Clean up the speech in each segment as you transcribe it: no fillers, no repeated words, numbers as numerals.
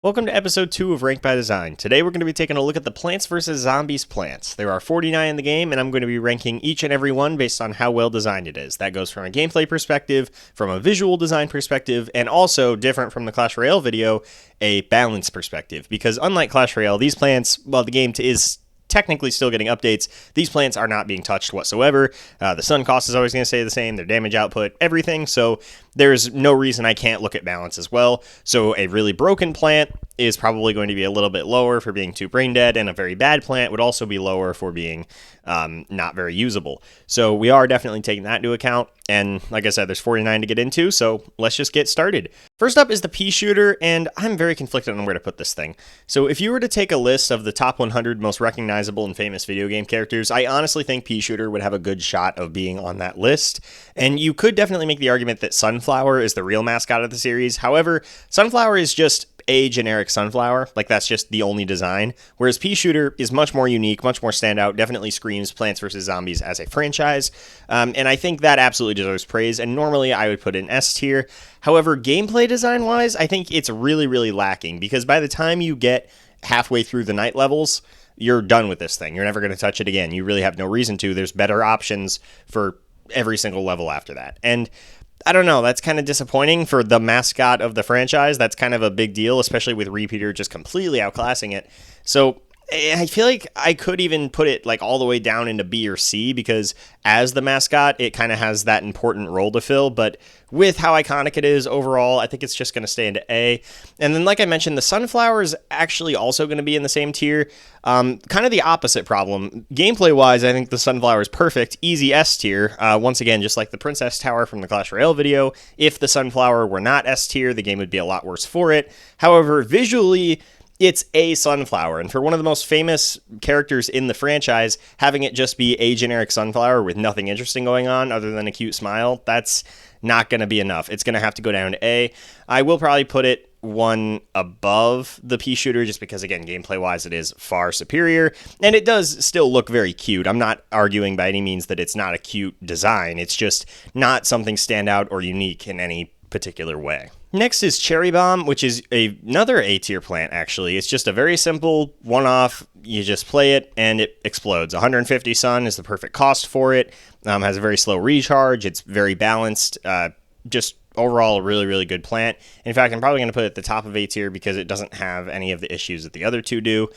Welcome to episode 2 of Rank by Design. Today we're going to be taking a look at the Plants vs. Zombies plants. There are 49 in the game, and I'm going to be ranking each and every one based on how well designed it is. That goes from a gameplay perspective, from a visual design perspective, and also, different from the Clash Royale video, a balance perspective. Because unlike Clash Royale, these plants, while the game is technically still getting updates, these plants are not being touched whatsoever. The sun cost is always going to stay the same, their damage output, everything, so there's no reason I can't look at balance as well. So a really broken plant is probably going to be a little bit lower for being too brain dead, and a very bad plant would also be lower for being not very usable. So we are definitely taking that into account, and like I said, there's 49 to get into, so let's just get started. First up is the pea shooter, and I'm very conflicted on where to put this thing. So if you were to take a list of the top 100 most recognizable and famous video game characters, I honestly think pea shooter would have a good shot of being on that list, and you could definitely make the argument that Sunflower is the real mascot of the series. However, Sunflower is just a generic sunflower, like that's just the only design, whereas Pea Shooter is much more unique, much more standout, definitely screams Plants vs. Zombies as a franchise, and I think that absolutely deserves praise, and normally I would put it in S tier. However, gameplay design-wise, I think it's really lacking, because by the time you get halfway through the night levels, you're done with this thing. You're never going to touch it again. You really have no reason to. There's better options for every single level after that, and I don't know, that's kind of disappointing for the mascot of the franchise. That's kind of a big deal, especially with Repeater just completely outclassing it. So I feel like I could even put it like all the way down into B or C, because as the mascot, it kind of has that important role to fill. But with how iconic it is overall, I think it's just going to stay into A. And then, like I mentioned, the Sunflower is actually also going to be in the same tier. Kind of the opposite problem. Gameplay-wise, I think the Sunflower is perfect. Easy S tier. Once again, just like the Princess Tower from the Clash Royale video, if the Sunflower were not S tier, the game would be a lot worse for it. However, visually, it's a sunflower, and for one of the most famous characters in the franchise, having it just be a generic sunflower with nothing interesting going on other than a cute smile, that's not going to be enough. It's going to have to go down to A. I will probably put it one above the pea shooter, just because, again, gameplay-wise, it is far superior, and it does still look very cute. I'm not arguing by any means that it's not a cute design. It's just not something standout or unique in any particular way. Next is Cherry Bomb, which is another A-tier plant, actually. It's just a very simple one-off. You just play it, and it explodes. 150 sun is the perfect cost for it. Has a very slow recharge. It's very balanced. Just overall a really good plant. In fact, I'm probably going to put it at the top of A-tier because it doesn't have any of the issues that the other two do.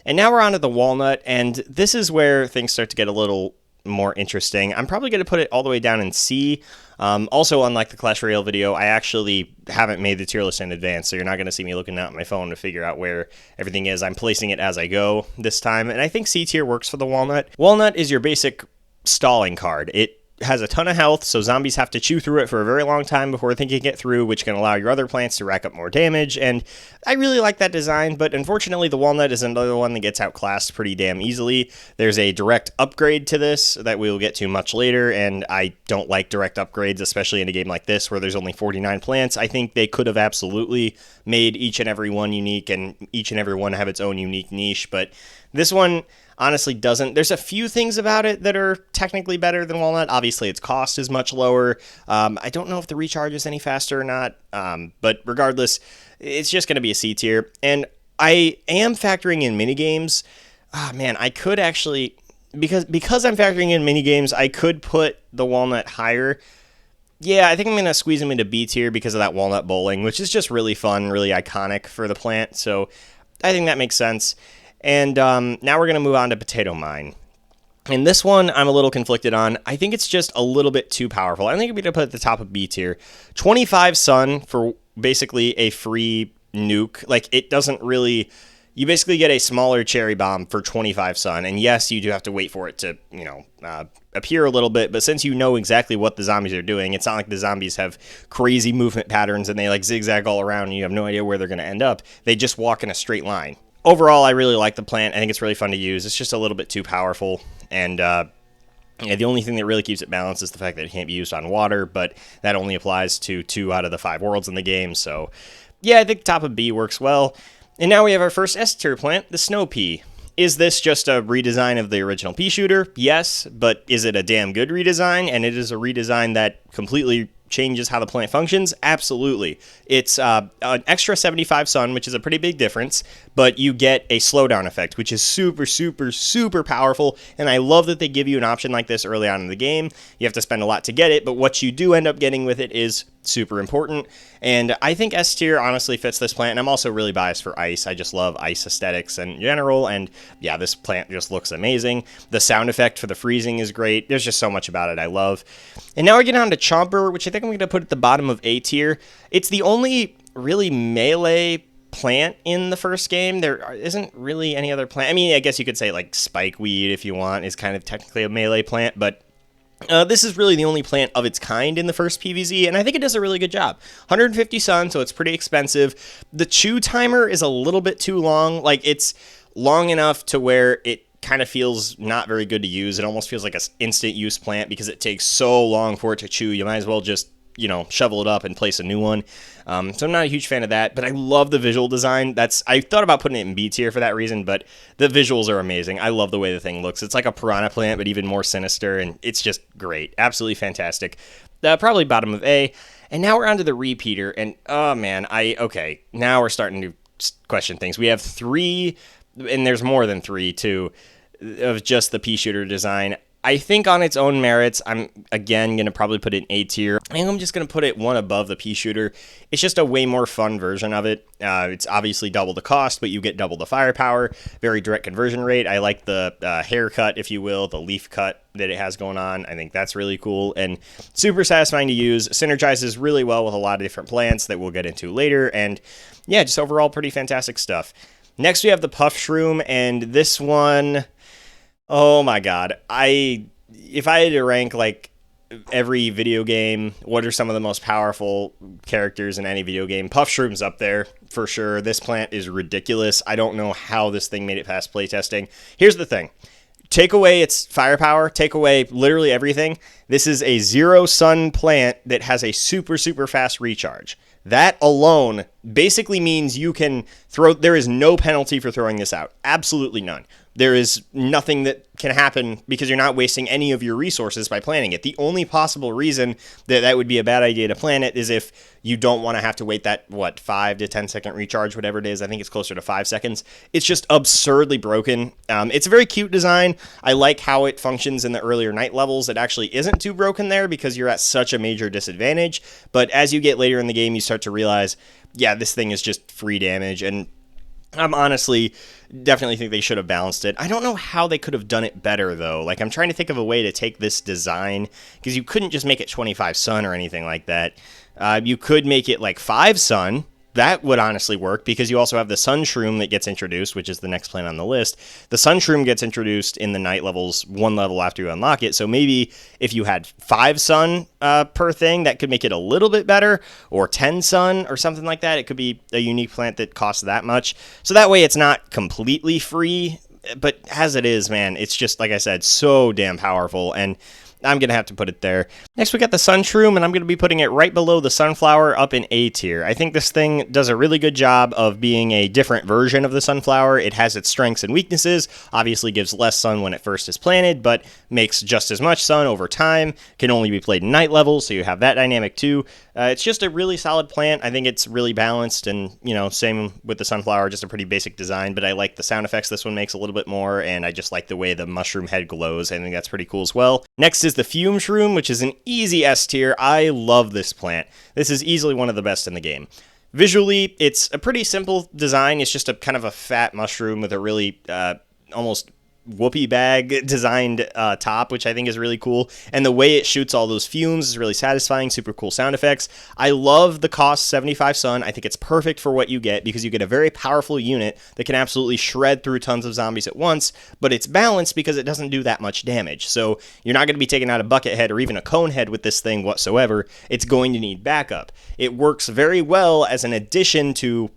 And now we're on to the Walnut, and this is where things start to get a little more interesting. I'm probably going to put it all the way down in C. Also, unlike the Clash Royale video, I actually haven't made the tier list in advance, so you're not going to see me looking at my phone to figure out where everything is. I'm placing it as I go this time, and I think C tier works for the Walnut. Walnut is your basic stalling card. It has a ton of health, so zombies have to chew through it for a very long time before they can get through, which can allow your other plants to rack up more damage, and I really like that design, but unfortunately the Walnut is another one that gets outclassed pretty damn easily. There's a direct upgrade to this that we will get to much later, and I don't like direct upgrades, especially in a game like this where there's only 49 plants. I think they could have absolutely made each and every one unique, and each and every one have its own unique niche, but this one honestly doesn't. There's a few things about it that are technically better than Walnut. Obviously, its cost is much lower. I don't know if the recharge is any faster or not, but regardless, it's just going to be a C tier. And I am factoring in minigames. Man, I could actually, because I'm factoring in minigames, I could put the Walnut higher. Yeah, I think I'm going to squeeze them into B tier because of that Walnut Bowling, which is just really fun, really iconic for the plant. So I think that makes sense. And now we're going to move on to Potato Mine. And this one I'm a little conflicted on. I think it's just a little bit too powerful. I think I'm going to put it at the top of B tier. 25 sun for basically a free nuke. Like, it doesn't really... You basically get a smaller cherry bomb for 25 sun. And yes, you do have to wait for it to, appear a little bit. But since you know exactly what the zombies are doing, it's not like the zombies have crazy movement patterns and they like zigzag all around and you have no idea where they're going to end up. They just walk in a straight line. Overall, I really like the plant. I think it's really fun to use. It's just a little bit too powerful, and the only thing that really keeps it balanced is the fact that it can't be used on water, but that only applies to 2 out of the 5 worlds in the game, so yeah, I think top of B works well. And now we have our first S-tier plant, the Snow Pea. Is this just a redesign of the original pea shooter? Yes, but is it a damn good redesign? And it is a redesign that completely changes how the plant functions? Absolutely. It's an extra 75 sun, which is a pretty big difference, but you get a slowdown effect, which is super, super, super powerful, and I love that they give you an option like this early on in the game. You have to spend a lot to get it, but what you do end up getting with it is super important, and I think S tier honestly fits this plant, and I'm also really biased for ice. I just love ice aesthetics in general, and yeah, this plant just looks amazing. The sound effect for the freezing is great. There's just so much about it I love. And now we're getting on to Chomper, which I think I'm going to put at the bottom of A tier. It's the only really melee plant in the first game. There isn't really any other plant. I mean, I guess you could say like spikeweed if you want is kind of technically a melee plant, but this is really the only plant of its kind in the first PvZ, and I think it does a really good job. 150 sun, so it's pretty expensive. The chew timer is a little bit too long. Like, it's long enough to where it kind of feels not very good to use. It almost feels like an instant use plant because it takes so long for it to chew. You might as well just, shovel it up and place a new one. So I'm not a huge fan of that, but I love the visual design. I thought about putting it in B tier for that reason, but the visuals are amazing. I love the way the thing looks. It's like a piranha plant, but even more sinister, and it's just great. Absolutely fantastic. Probably bottom of A. And now we're on to the repeater, and oh man, okay, now we're starting to question things. We have 3, and there's more than 3 too, of just the pea shooter design. I think on its own merits, I'm, again, going to probably put it in A tier. I think I'm just going to put it one above the pea shooter. It's just a way more fun version of it. It's obviously double the cost, but you get double the firepower. Very direct conversion rate. I like the haircut, if you will, the leaf cut that it has going on. I think that's really cool and super satisfying to use. Synergizes really well with a lot of different plants that we'll get into later. And yeah, just overall pretty fantastic stuff. Next, we have the Puff Shroom, and this one... Oh my god. If I had to rank like every video game, what are some of the most powerful characters in any video game? Puff Shroom's up there for sure. This plant is ridiculous. I don't know how this thing made it past playtesting. Here's the thing. Take away its firepower, take away literally everything. This is a 0 sun plant that has a super, super fast recharge. That alone basically means you can there is no penalty for throwing this out. Absolutely none. There is nothing that can happen because you're not wasting any of your resources by planting it. The only possible reason that would be a bad idea to plant it is if you don't want to have to wait that, 5 to 10 second recharge, whatever it is. I think it's closer to 5 seconds. It's just absurdly broken. It's a very cute design. I like how it functions in the earlier night levels. It actually isn't too broken there because you're at such a major disadvantage. But as you get later in the game, you start to realize, yeah, this thing is just free damage, and I'm honestly definitely think they should have balanced it. I don't know how they could have done it better, though. Like, I'm trying to think of a way to take this design, because you couldn't just make it 25 sun or anything like that. You could make it like 5 sun. That would honestly work, because you also have the Sun Shroom that gets introduced, which is the next plant on the list. The Sun Shroom gets introduced in the night levels, 1 level after you unlock it. So maybe if you had 5 sun per thing, that could make it a little bit better, or 10 sun or something like that. It could be a unique plant that costs that much. So that way it's not completely free, but as it is, man, it's just, like I said, so damn powerful, and I'm going to have to put it there. Next, we got the Sun Shroom, and I'm going to be putting it right below the Sunflower up in A tier. I think this thing does a really good job of being a different version of the Sunflower. It has its strengths and weaknesses, obviously gives less sun when it first is planted, but makes just as much sun over time, can only be played in night levels, so you have that dynamic too. It's just a really solid plant. I think it's really balanced, and, same with the Sunflower, just a pretty basic design, but I like the sound effects this one makes a little bit more, and I just like the way the mushroom head glows. I think that's pretty cool as well. Next is the Fume Shroom, which is an easy S tier. I love this plant. This is easily one of the best in the game. Visually, it's a pretty simple design. It's just a kind of a fat mushroom with a really almost whoopee bag designed top, which I think is really cool, and the way it shoots all those fumes is really satisfying. Super cool sound effects. I love the cost 75 sun. I think it's perfect for what you get, because you get a very powerful unit that can absolutely shred through tons of zombies at once, but it's balanced because it doesn't do that much damage. So you're not going to be taking out a bucket head or even a cone head with this thing whatsoever. It's going to need backup. It works very well as an addition to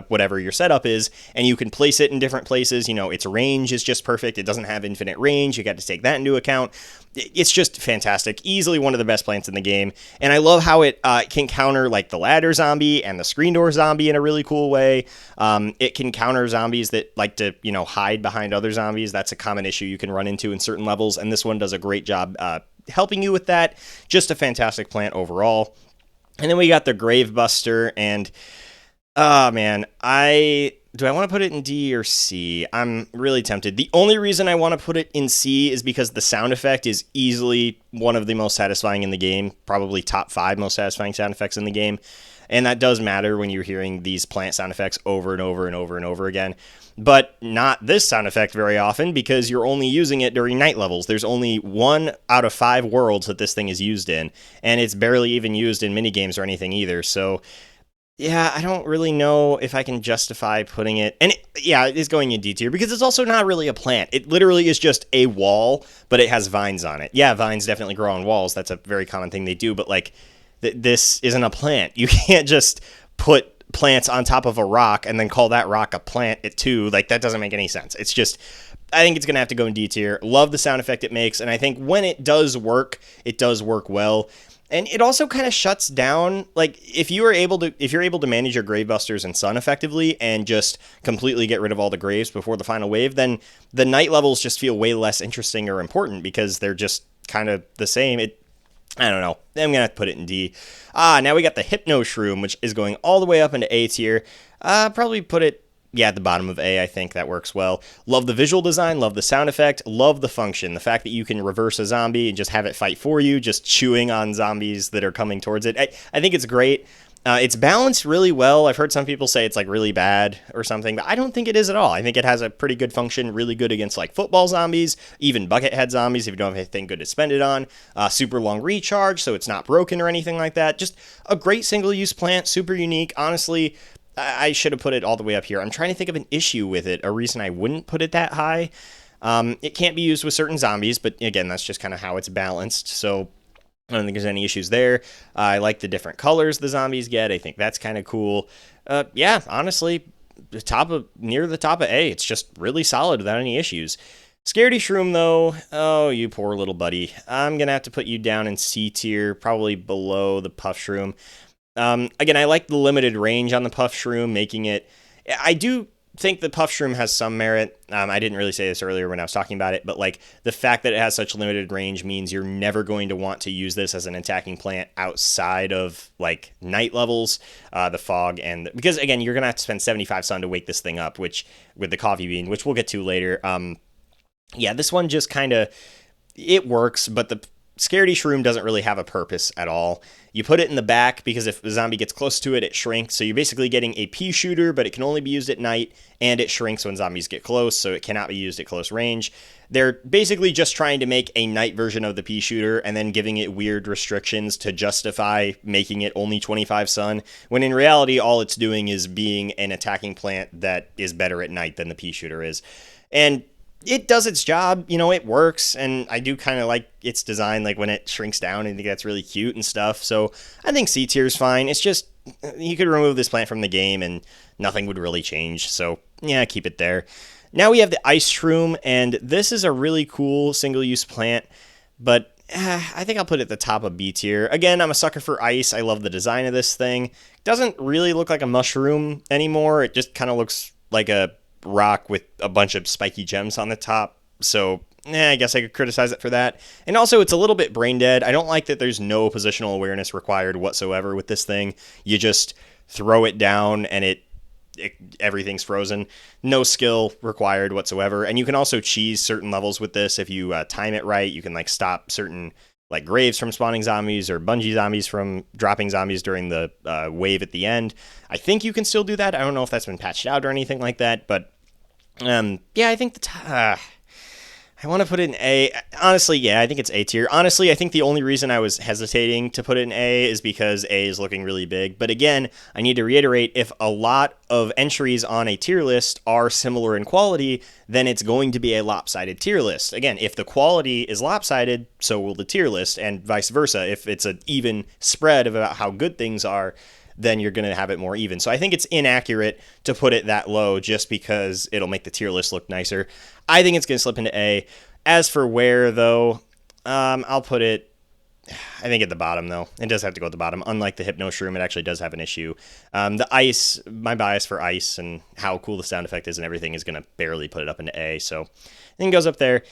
whatever your setup is, and you can place it in different places. Its range is just perfect. It doesn't have infinite range. You got to take that into account. It's just fantastic. Easily one of the best plants in the game, and I love how it can counter like the ladder zombie and the screen door zombie in a really cool way. It can counter zombies that like to hide behind other zombies. That's a common issue you can run into in certain levels, and this one does a great job helping you with that. Just a fantastic plant overall. And then we got the Gravebuster, and oh man, I want to put it in D or C? I'm really tempted. The only reason I want to put it in C is because the sound effect is easily one of the most satisfying in the game, probably top 5 most satisfying sound effects in the game. And that does matter when you're hearing these plant sound effects over and over and over and over again. But not this sound effect very often because you're only using it during night levels. There's only 1 out of 5 worlds that this thing is used in, and it's barely even used in minigames or anything either. So yeah, I don't really know if I can justify putting it. And it is going in D tier because it's also not really a plant. It literally is just a wall, but it has vines on it. Yeah, vines definitely grow on walls. That's a very common thing they do. But like, this isn't a plant. You can't just put plants on top of a rock and then call that rock a plant at too. Like, that doesn't make any sense. It's just, I think it's going to have to go in D tier. Love the sound effect it makes. And I think when it does work well. And it also kind of shuts down, like, if you're able to manage your Gravebusters and Sun effectively and just completely get rid of all the graves before the final wave, then the night levels just feel way less interesting or important because they're just kind of the same. I don't know. I'm going to have to put it in D. Now we got the Hypno Shroom, which is going all the way up into A tier. Probably put it, at the bottom of A. I think that works well. Love the visual design, love the sound effect, love the function. The fact that you can reverse a zombie and just have it fight for you, just chewing on zombies that are coming towards it. I think it's great. It's balanced really well. I've heard some people say it's like really bad or something, but I don't think it is at all. I think it has a pretty good function, really good against like football zombies, even buckethead zombies if you don't have anything good to spend it on. Super long recharge, so it's not broken or anything like that. Just a great single-use plant, super unique. Honestly, I should have put it all the way up here. I'm trying to think of an issue with it, a reason I wouldn't put it that high. It can't be used with certain zombies, but again, that's just kind of how it's balanced, so I don't think there's any issues there. I like the different colors the zombies get. I think that's kind of cool. Honestly, near the top of A. It's just really solid without any issues. Scaredy Shroom, though, oh, you poor little buddy. I'm going to have to put you down in C tier, probably below the Puff Shroom. Again, I like the limited range on the Puff Shroom, making it... I do think the Puff Shroom has some merit. I didn't really say this earlier when I was talking about it, but like the fact that it has such limited range means you're never going to want to use this as an attacking plant outside of like night levels, the fog, and because again, you're going to have to spend 75 sun to wake this thing up, which with the coffee bean, which we'll get to later. This one just kind of, it works, but the Scaredy Shroom doesn't really have a purpose at all. You put it in the back because if a zombie gets close to it, it shrinks. So you're basically getting a pea shooter, but it can only be used at night, and it shrinks when zombies get close, so it cannot be used at close range. They're basically just trying to make a night version of the pea shooter and then giving it weird restrictions to justify making it only 25 sun, when in reality, all it's doing is being an attacking plant that is better at night than the pea shooter is. And it does its job, it works, and I do kind of like its design, like when it shrinks down, I think that's really cute and stuff, so I think C tier is fine. It's just, you could remove this plant from the game and nothing would really change, so yeah, keep it there. Now we have the Ice Shroom, and this is a really cool single-use plant, but I think I'll put it at the top of B tier. Again, I'm a sucker for ice. I love the design of this thing. It doesn't really look like a mushroom anymore. It just kind of looks like a rock with a bunch of spiky gems on the top, so I guess I could criticize it for that. And also, it's a little bit brain dead. I don't like that there's no positional awareness required whatsoever with this thing. You just throw it down and everything's frozen. No skill required whatsoever. And you can also cheese certain levels with this if you time it right. You can like stop certain like graves from spawning zombies or bungee zombies from dropping zombies during the wave at the end. I think you can still do that. I don't know if that's been patched out or anything like that, but I think I want to put it in A. Honestly, I think it's A tier. Honestly, I think the only reason I was hesitating to put it in A is because A is looking really big. But again, I need to reiterate, if a lot of entries on a tier list are similar in quality, then it's going to be a lopsided tier list. Again, if the quality is lopsided, so will the tier list, and vice versa. If it's an even spread about how good things are, then you're going to have it more even. So I think it's inaccurate to put it that low just because it'll make the tier list look nicer. I think it's going to slip into A. As for where, though, I'll put it, I think at the bottom, though. It does have to go at the bottom. Unlike the Hypno Shroom, it actually does have an issue. The ice, my bias for ice and how cool the sound effect is and everything is going to barely put it up into A. So I think it goes up there.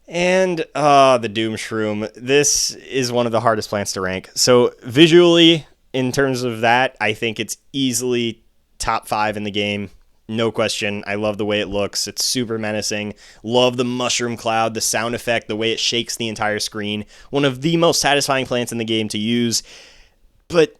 And the Doom Shroom. This is one of the hardest plants to rank. So visually, in terms of that, I think it's easily top 5 in the game. No question. I love the way it looks. It's super menacing. Love the mushroom cloud, the sound effect, the way it shakes the entire screen. One of the most satisfying plants in the game to use. But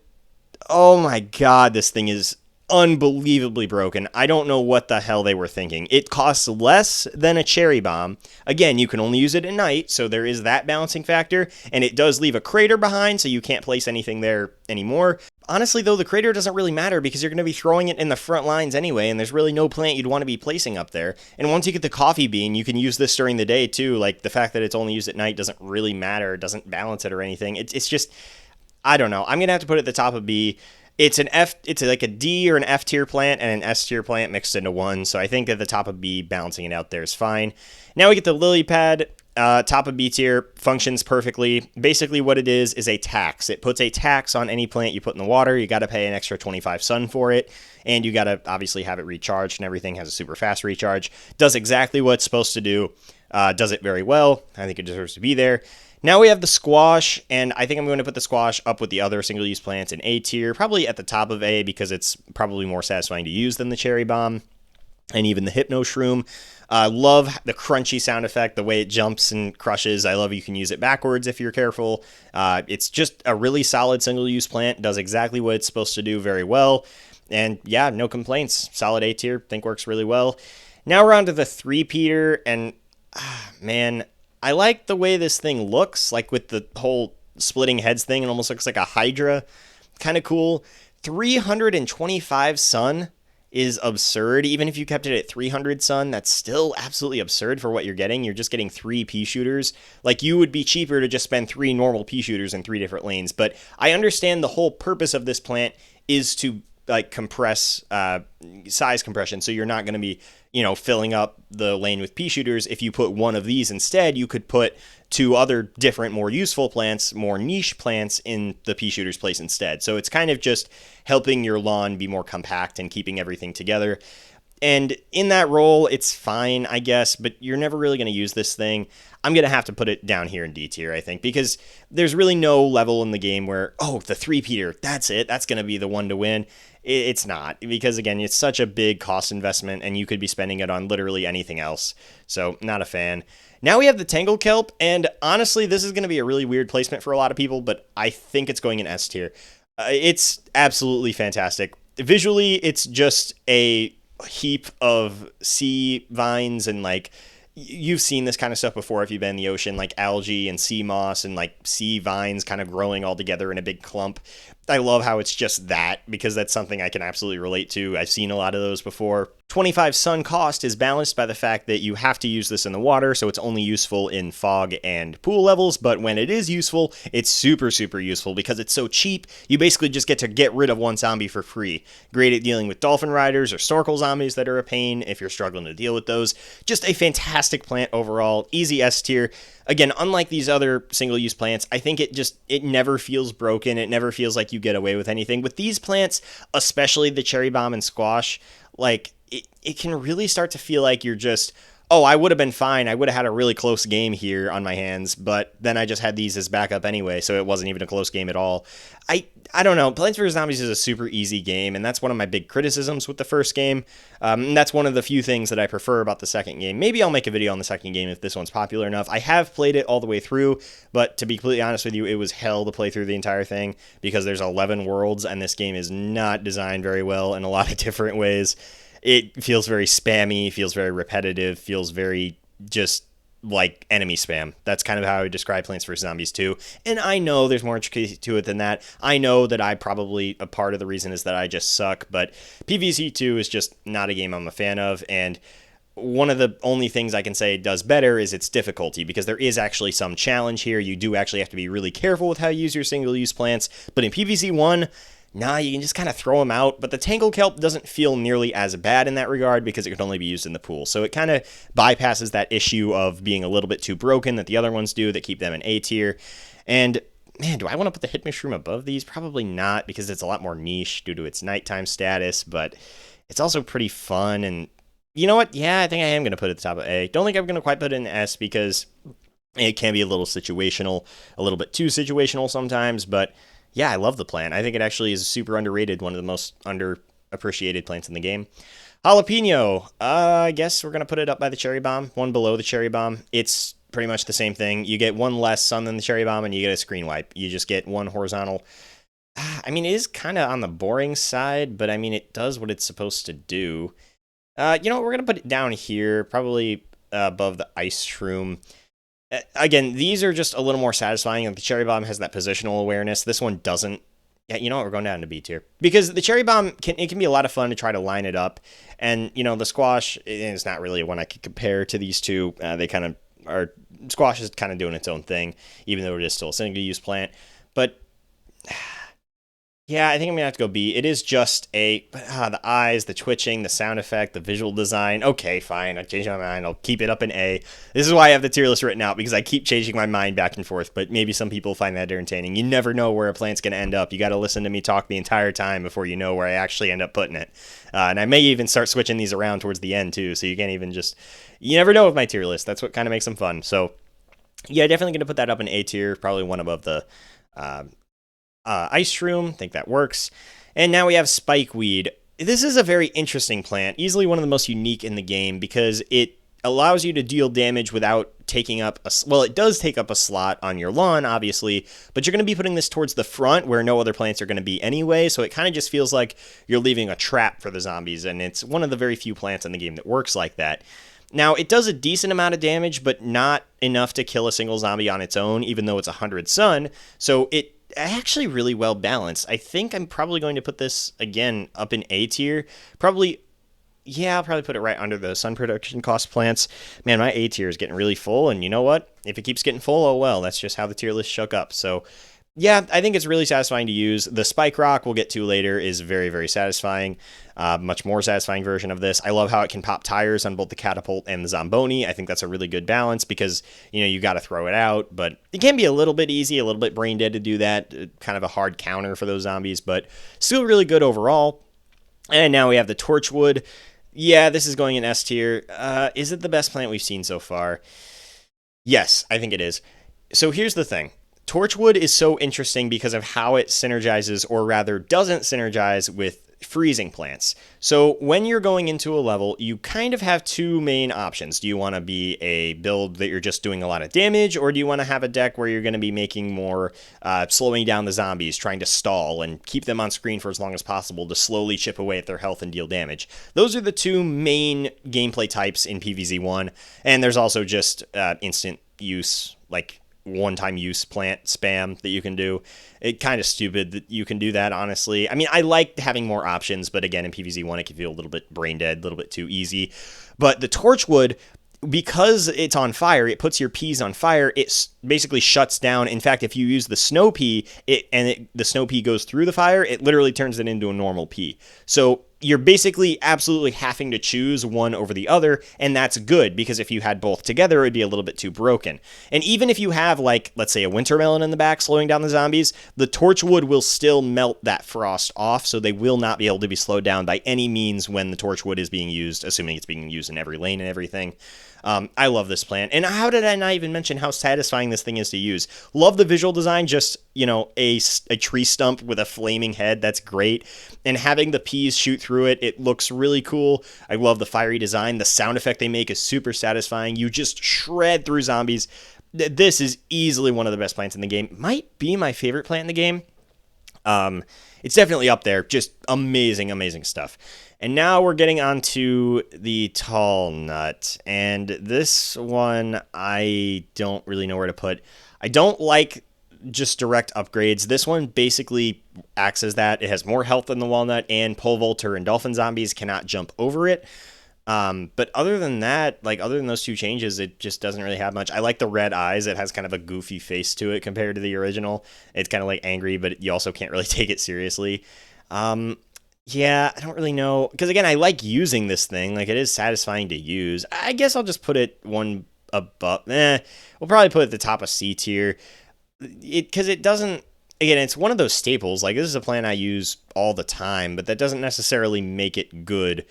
oh my god, this thing is unbelievably broken. I don't know what the hell they were thinking. It costs less than a cherry bomb. Again, you can only use it at night, so there is that balancing factor, and it does leave a crater behind, so you can't place anything there anymore. Honestly, though, the crater doesn't really matter because you're going to be throwing it in the front lines anyway, and there's really no plant you'd want to be placing up there. And once you get the coffee bean, you can use this during the day too. Like, the fact that it's only used at night doesn't really matter. It doesn't balance it or anything. It's just, I don't know. I'm going to have to put it at the top of B. It's like a D or an F tier plant and an S tier plant mixed into one. So I think at the top of B, balancing it out there is fine. Now we get the lily pad. Top of B tier, functions perfectly. Basically what it is a tax. It puts a tax on any plant you put in the water. You got to pay an extra 25 sun for it, and you got to obviously have it recharged, and everything has a super fast recharge. Does exactly what it's supposed to do. Does it very well. I think it deserves to be there. Now we have the squash, and I think I'm going to put the squash up with the other single-use plants in A tier, probably at the top of A because it's probably more satisfying to use than the cherry bomb and even the hypno shroom. Love the crunchy sound effect, the way it jumps and crushes. I love you can use it backwards if you're careful. It's just a really solid single-use plant, does exactly what it's supposed to do very well. And yeah, no complaints. Solid A tier, think works really well. Now we're on to the three-peater, and man, I like the way this thing looks, like with the whole splitting heads thing. It almost looks like a Hydra. Kind of cool. 325 sun is absurd. Even if you kept it at 300 sun, that's still absolutely absurd for what you're getting. You're just getting 3 pea shooters. Like, you would be cheaper to just spend 3 normal pea shooters in 3 different lanes. But I understand the whole purpose of this plant is to like compress size compression, so you're not going to be filling up the lane with pea shooters. If you put one of these instead, you could put 2 other different, more useful plants, more niche plants in the pea shooter's place instead. So it's kind of just helping your lawn be more compact and keeping everything together. And in that role, it's fine, I guess, but you're never really going to use this thing. I'm going to have to put it down here in D tier, I think, because there's really no level in the game where, oh, the three-peater, that's it, that's going to be the one to win. It's not, because, again, it's such a big cost investment, and you could be spending it on literally anything else. So, not a fan. Now we have the Tangle Kelp, and honestly, this is going to be a really weird placement for a lot of people, but I think it's going in S tier. It's absolutely fantastic. Visually, it's just a heap of sea vines, and like, you've seen this kind of stuff before if you've been in the ocean, like algae and sea moss and like sea vines kind of growing all together in a big clump. I love how it's just that, because that's something I can absolutely relate to. I've seen a lot of those before. 25 sun cost is balanced by the fact that you have to use this in the water, so it's only useful in fog and pool levels, but when it is useful, it's super, super useful because it's so cheap. You basically just get to get rid of one zombie for free. Great at dealing with dolphin riders or snorkel zombies that are a pain if you're struggling to deal with those. Just a fantastic plant overall. Easy S tier. Again, unlike these other single-use plants, I think it never feels broken. It never feels like you get away with anything. With these plants, especially the cherry bomb and squash, like, it can really start to feel like you're just, oh, I would have been fine. I would have had a really close game here on my hands, but then I just had these as backup anyway, so it wasn't even a close game at all. I don't know. Plants vs. Zombies is a super easy game, and that's one of my big criticisms with the first game. And that's one of the few things that I prefer about the second game. Maybe I'll make a video on the second game if this one's popular enough. I have played it all the way through, but to be completely honest with you, it was hell to play through the entire thing because there's 11 worlds, and this game is not designed very well in a lot of different ways. It feels very spammy, feels very repetitive, feels very just like enemy spam. That's kind of how I would describe Plants vs. Zombies 2. And I know there's more intricacy to it than that. I know that a part of the reason is that I just suck, but PvZ 2 is just not a game I'm a fan of, and one of the only things I can say it does better is its difficulty, because there is actually some challenge here. You do actually have to be really careful with how you use your single-use plants, but in PvZ 1, nah, you can just kind of throw them out, but the Tangle Kelp doesn't feel nearly as bad in that regard because it can only be used in the pool. So it kind of bypasses that issue of being a little bit too broken that the other ones do that keep them in A tier. And man, do I want to put the Hit Mushroom above these? Probably not, because it's a lot more niche due to its nighttime status, but it's also pretty fun, and You know what? Yeah, I think I am going to put it at the top of A. Don't think I'm going to quite put it in S because it can be a little situational, a little bit too situational sometimes. But yeah, I love the plant. I think it actually is super underrated, one of the most underappreciated plants in the game. Jalapeno. I guess we're going to put it up by the cherry bomb, one below the cherry bomb. It's pretty much the same thing. You get one less sun than the cherry bomb and you get a screen wipe. You just get one horizontal. I mean, it is kind of on the boring side, but I mean, it does what it's supposed to do. You know what? We're going to put it down here, probably above the ice shroom. Again, these are just a little more satisfying. Like the cherry bomb has that positional awareness. This one doesn't. Yeah, you know what? We're going down to B tier because the cherry bomb can be a lot of fun to try to line it up, and you know the squash is not really one I could compare to these two. They kind of are. Squash is kind of doing its own thing, even though it is still a single use plant. But yeah, I think I'm gonna have to go B. It is just the eyes, the twitching, the sound effect, the visual design. Okay, fine. I changed my mind. I'll keep it up in A. This is why I have the tier list written out because I keep changing my mind back and forth. But maybe some people find that entertaining. You never know where a plant's gonna end up. You got to listen to me talk the entire time before you know where I actually end up putting it. And I may even start switching these around towards the end too. So you can't even just. You never know with my tier list. That's what kind of makes them fun. So yeah, definitely gonna put that up in A tier. Probably one above the. Ice shroom, think that works. And now we have spikeweed. This is a very interesting plant, easily one of the most unique in the game because it allows you to deal damage without taking up it does take up a slot on your lawn, obviously, but you're going to be putting this towards the front where no other plants are going to be anyway, so it kind of just feels like you're leaving a trap for the zombies, and it's one of the very few plants in the game that works like that. Now, it does a decent amount of damage, but not enough to kill a single zombie on its own, even though it's 100 sun, so it actually really well balanced. I think I'm probably going to put this again up in A tier. I'll probably put it right under the sun production cost plants. Man, my A tier is getting really full, and you know what? If it keeps getting full, oh well, that's just how the tier list shook up. So yeah, I think it's really satisfying to use. The Spike Rock we'll get to later is very, very satisfying. Much more satisfying version of this. I love how it can pop tires on both the Catapult and the Zamboni. I think that's a really good balance because, you know, you got to throw it out, but it can be a little bit easy, a little bit brain dead to do that. Kind of a hard counter for those zombies, but still really good overall. And now we have the Torchwood. Yeah, this is going in S tier. Is it the best plant we've seen so far? Yes, I think it is. So here's the thing. Torchwood is so interesting because of how it synergizes, or rather doesn't synergize, with freezing plants. So when you're going into a level, you kind of have two main options. Do you want to be a build that you're just doing a lot of damage, or do you want to have a deck where you're going to be making more, slowing down the zombies, trying to stall and keep them on screen for as long as possible to slowly chip away at their health and deal damage? Those are the two main gameplay types in PvZ1, and there's also just instant use, like one-time use plant spam that you can do. It kind of stupid that you can do that, honestly. I mean, I like having more options, but again, in PvZ1, it can feel a little bit brain dead, a little bit too easy. But the Torchwood, because it's on fire, it puts your peas on fire. It basically shuts down. In fact, if you use the snow pea, the snow pea goes through the fire, it literally turns it into a normal pea. So you're basically absolutely having to choose one over the other, and that's good because if you had both together, it would be a little bit too broken. And even if you have, like, let's say a winter melon in the back slowing down the zombies, the Torchwood will still melt that frost off, so they will not be able to be slowed down by any means when the Torchwood is being used, assuming it's being used in every lane and everything. I love this plant. And how did I not even mention how satisfying this thing is to use? Love the visual design, just, you know, a tree stump with a flaming head. That's great. And having the peas shoot through it, it looks really cool. I love the fiery design. The sound effect they make is super satisfying. You just shred through zombies. This is easily one of the best plants in the game. Might be my favorite plant in the game. It's definitely up there. Just amazing, amazing stuff. And now we're getting onto the tall nut. And this one, I don't really know where to put. I don't like just direct upgrades. This one basically acts as that. It has more health than the walnut, and pole vaulter and dolphin zombies cannot jump over it. But other than that, like other than those two changes, it just doesn't really have much. I like the red eyes. It has kind of a goofy face to it compared to the original. It's kind of like angry, but you also can't really take it seriously. Yeah, I don't really know. Because again, I like using this thing. Like, it is satisfying to use. I guess I'll just put it one above. We'll probably put it at the top of C tier. Because it doesn't. Again, it's one of those staples. Like, this is a plant I use all the time, but that doesn't necessarily make it good.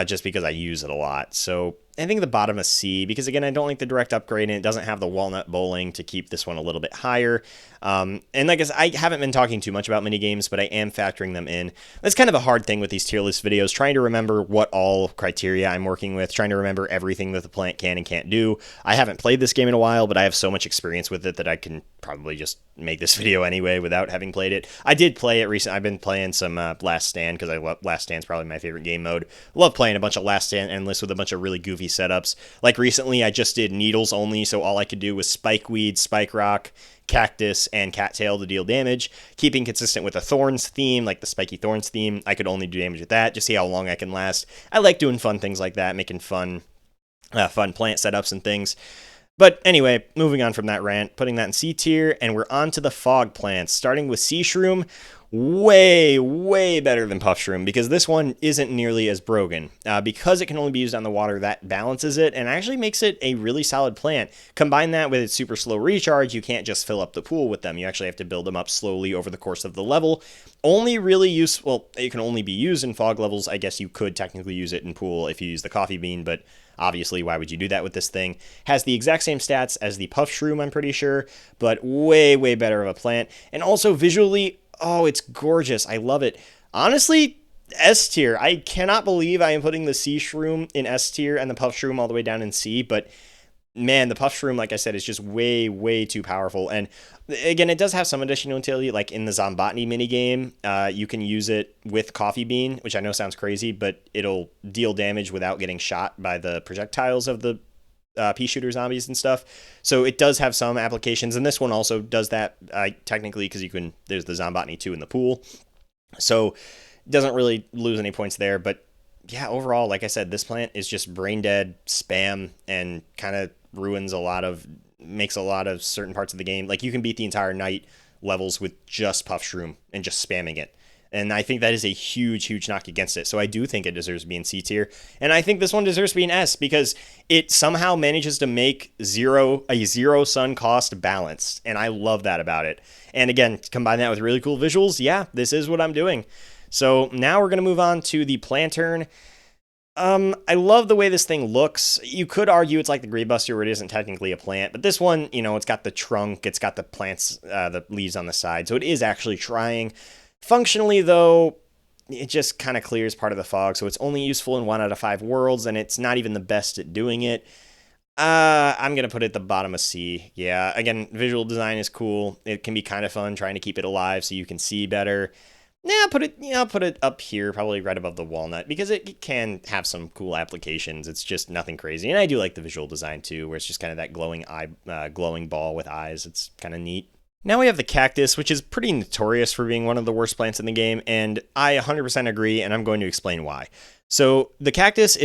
just because I use it a lot. So I think the bottom is C, because again, I don't like the direct upgrade, and it doesn't have the walnut bowling to keep this one a little bit higher. And like I said, I haven't been talking too much about minigames, but I am factoring them in. That's kind of a hard thing with these tier list videos, trying to remember what all criteria I'm working with, trying to remember everything that the plant can and can't do. I haven't played this game in a while, but I have so much experience with it that I can probably just make this video anyway without having played it. I did play it recently. I've been playing some Last Stand, because I love Last Stand's probably my favorite game mode. Love playing a bunch of Last Stand Endless with a bunch of really goofy setups. Like recently, I just did needles only, so all I could do was spike weed, spike rock, cactus, and cattail to deal damage, keeping consistent with the thorns theme, like the spiky thorns theme. I could only do damage with that, just see how long I can last. I like doing fun things like that, making fun plant setups and things. But anyway, moving on from that rant, putting that in C tier, and we're on to the fog plants, starting with Sea Shroom. Way better than Puff Shroom, because this one isn't nearly as broken. Because it can only be used on the water, that balances it and actually makes it a really solid plant. Combine that with its super slow recharge, you can't just fill up the pool with them. You actually have to build them up slowly over the course of the level. Only really useful, it can only be used in fog levels. I guess you could technically use it in pool if you use the coffee bean, but obviously, why would you do that with this thing? Has the exact same stats as the Puff Shroom, I'm pretty sure, but way better of a plant. And also visually, oh, it's gorgeous. I love it. Honestly, S tier. I cannot believe I am putting the Sea Shroom in S tier and the Puff Shroom all the way down in C, but man, the Puff Shroom, like I said, is just way too powerful. And again, it does have some additional utility, like in the Zombotany minigame. You can use it with Coffee Bean, which I know sounds crazy, but it'll deal damage without getting shot by the projectiles of the pea shooter zombies and stuff. So it does have some applications, and this one also does that technically, because there's the Zombotany 2 in the pool. So it doesn't really lose any points there, but yeah, overall, like I said, this plant is just brain dead spam and kind of makes a lot of certain parts of the game. Like, you can beat the entire night levels with just Puff Shroom and just spamming it. And I think that is a huge knock against it. So I do think it deserves to be in C tier. And I think this one deserves to be in S, because it somehow manages to make a zero sun cost balanced. And I love that about it. And again, combine that with really cool visuals. Yeah, this is what I'm doing. So now we're going to move on to the Plantern. I love the way this thing looks. You could argue it's like the Greedbuster, where it isn't technically a plant, but this one, it's got the trunk, it's got the plants, the leaves on the side, so it is actually trying. Functionally, though, it just kind of clears part of the fog, so it's only useful in 1 out of 5 worlds, and it's not even the best at doing it. I'm going to put it at the bottom of C. Yeah, again, visual design is cool. It can be kind of fun trying to keep it alive so you can see better. I'll put it up here, probably right above the walnut, because it can have some cool applications. It's just nothing crazy. And I do like the visual design too, where it's just kind of that glowing ball with eyes. It's kind of neat. Now we have the cactus, which is pretty notorious for being one of the worst plants in the game, and I 100% agree, and I'm going to explain why. So the cactus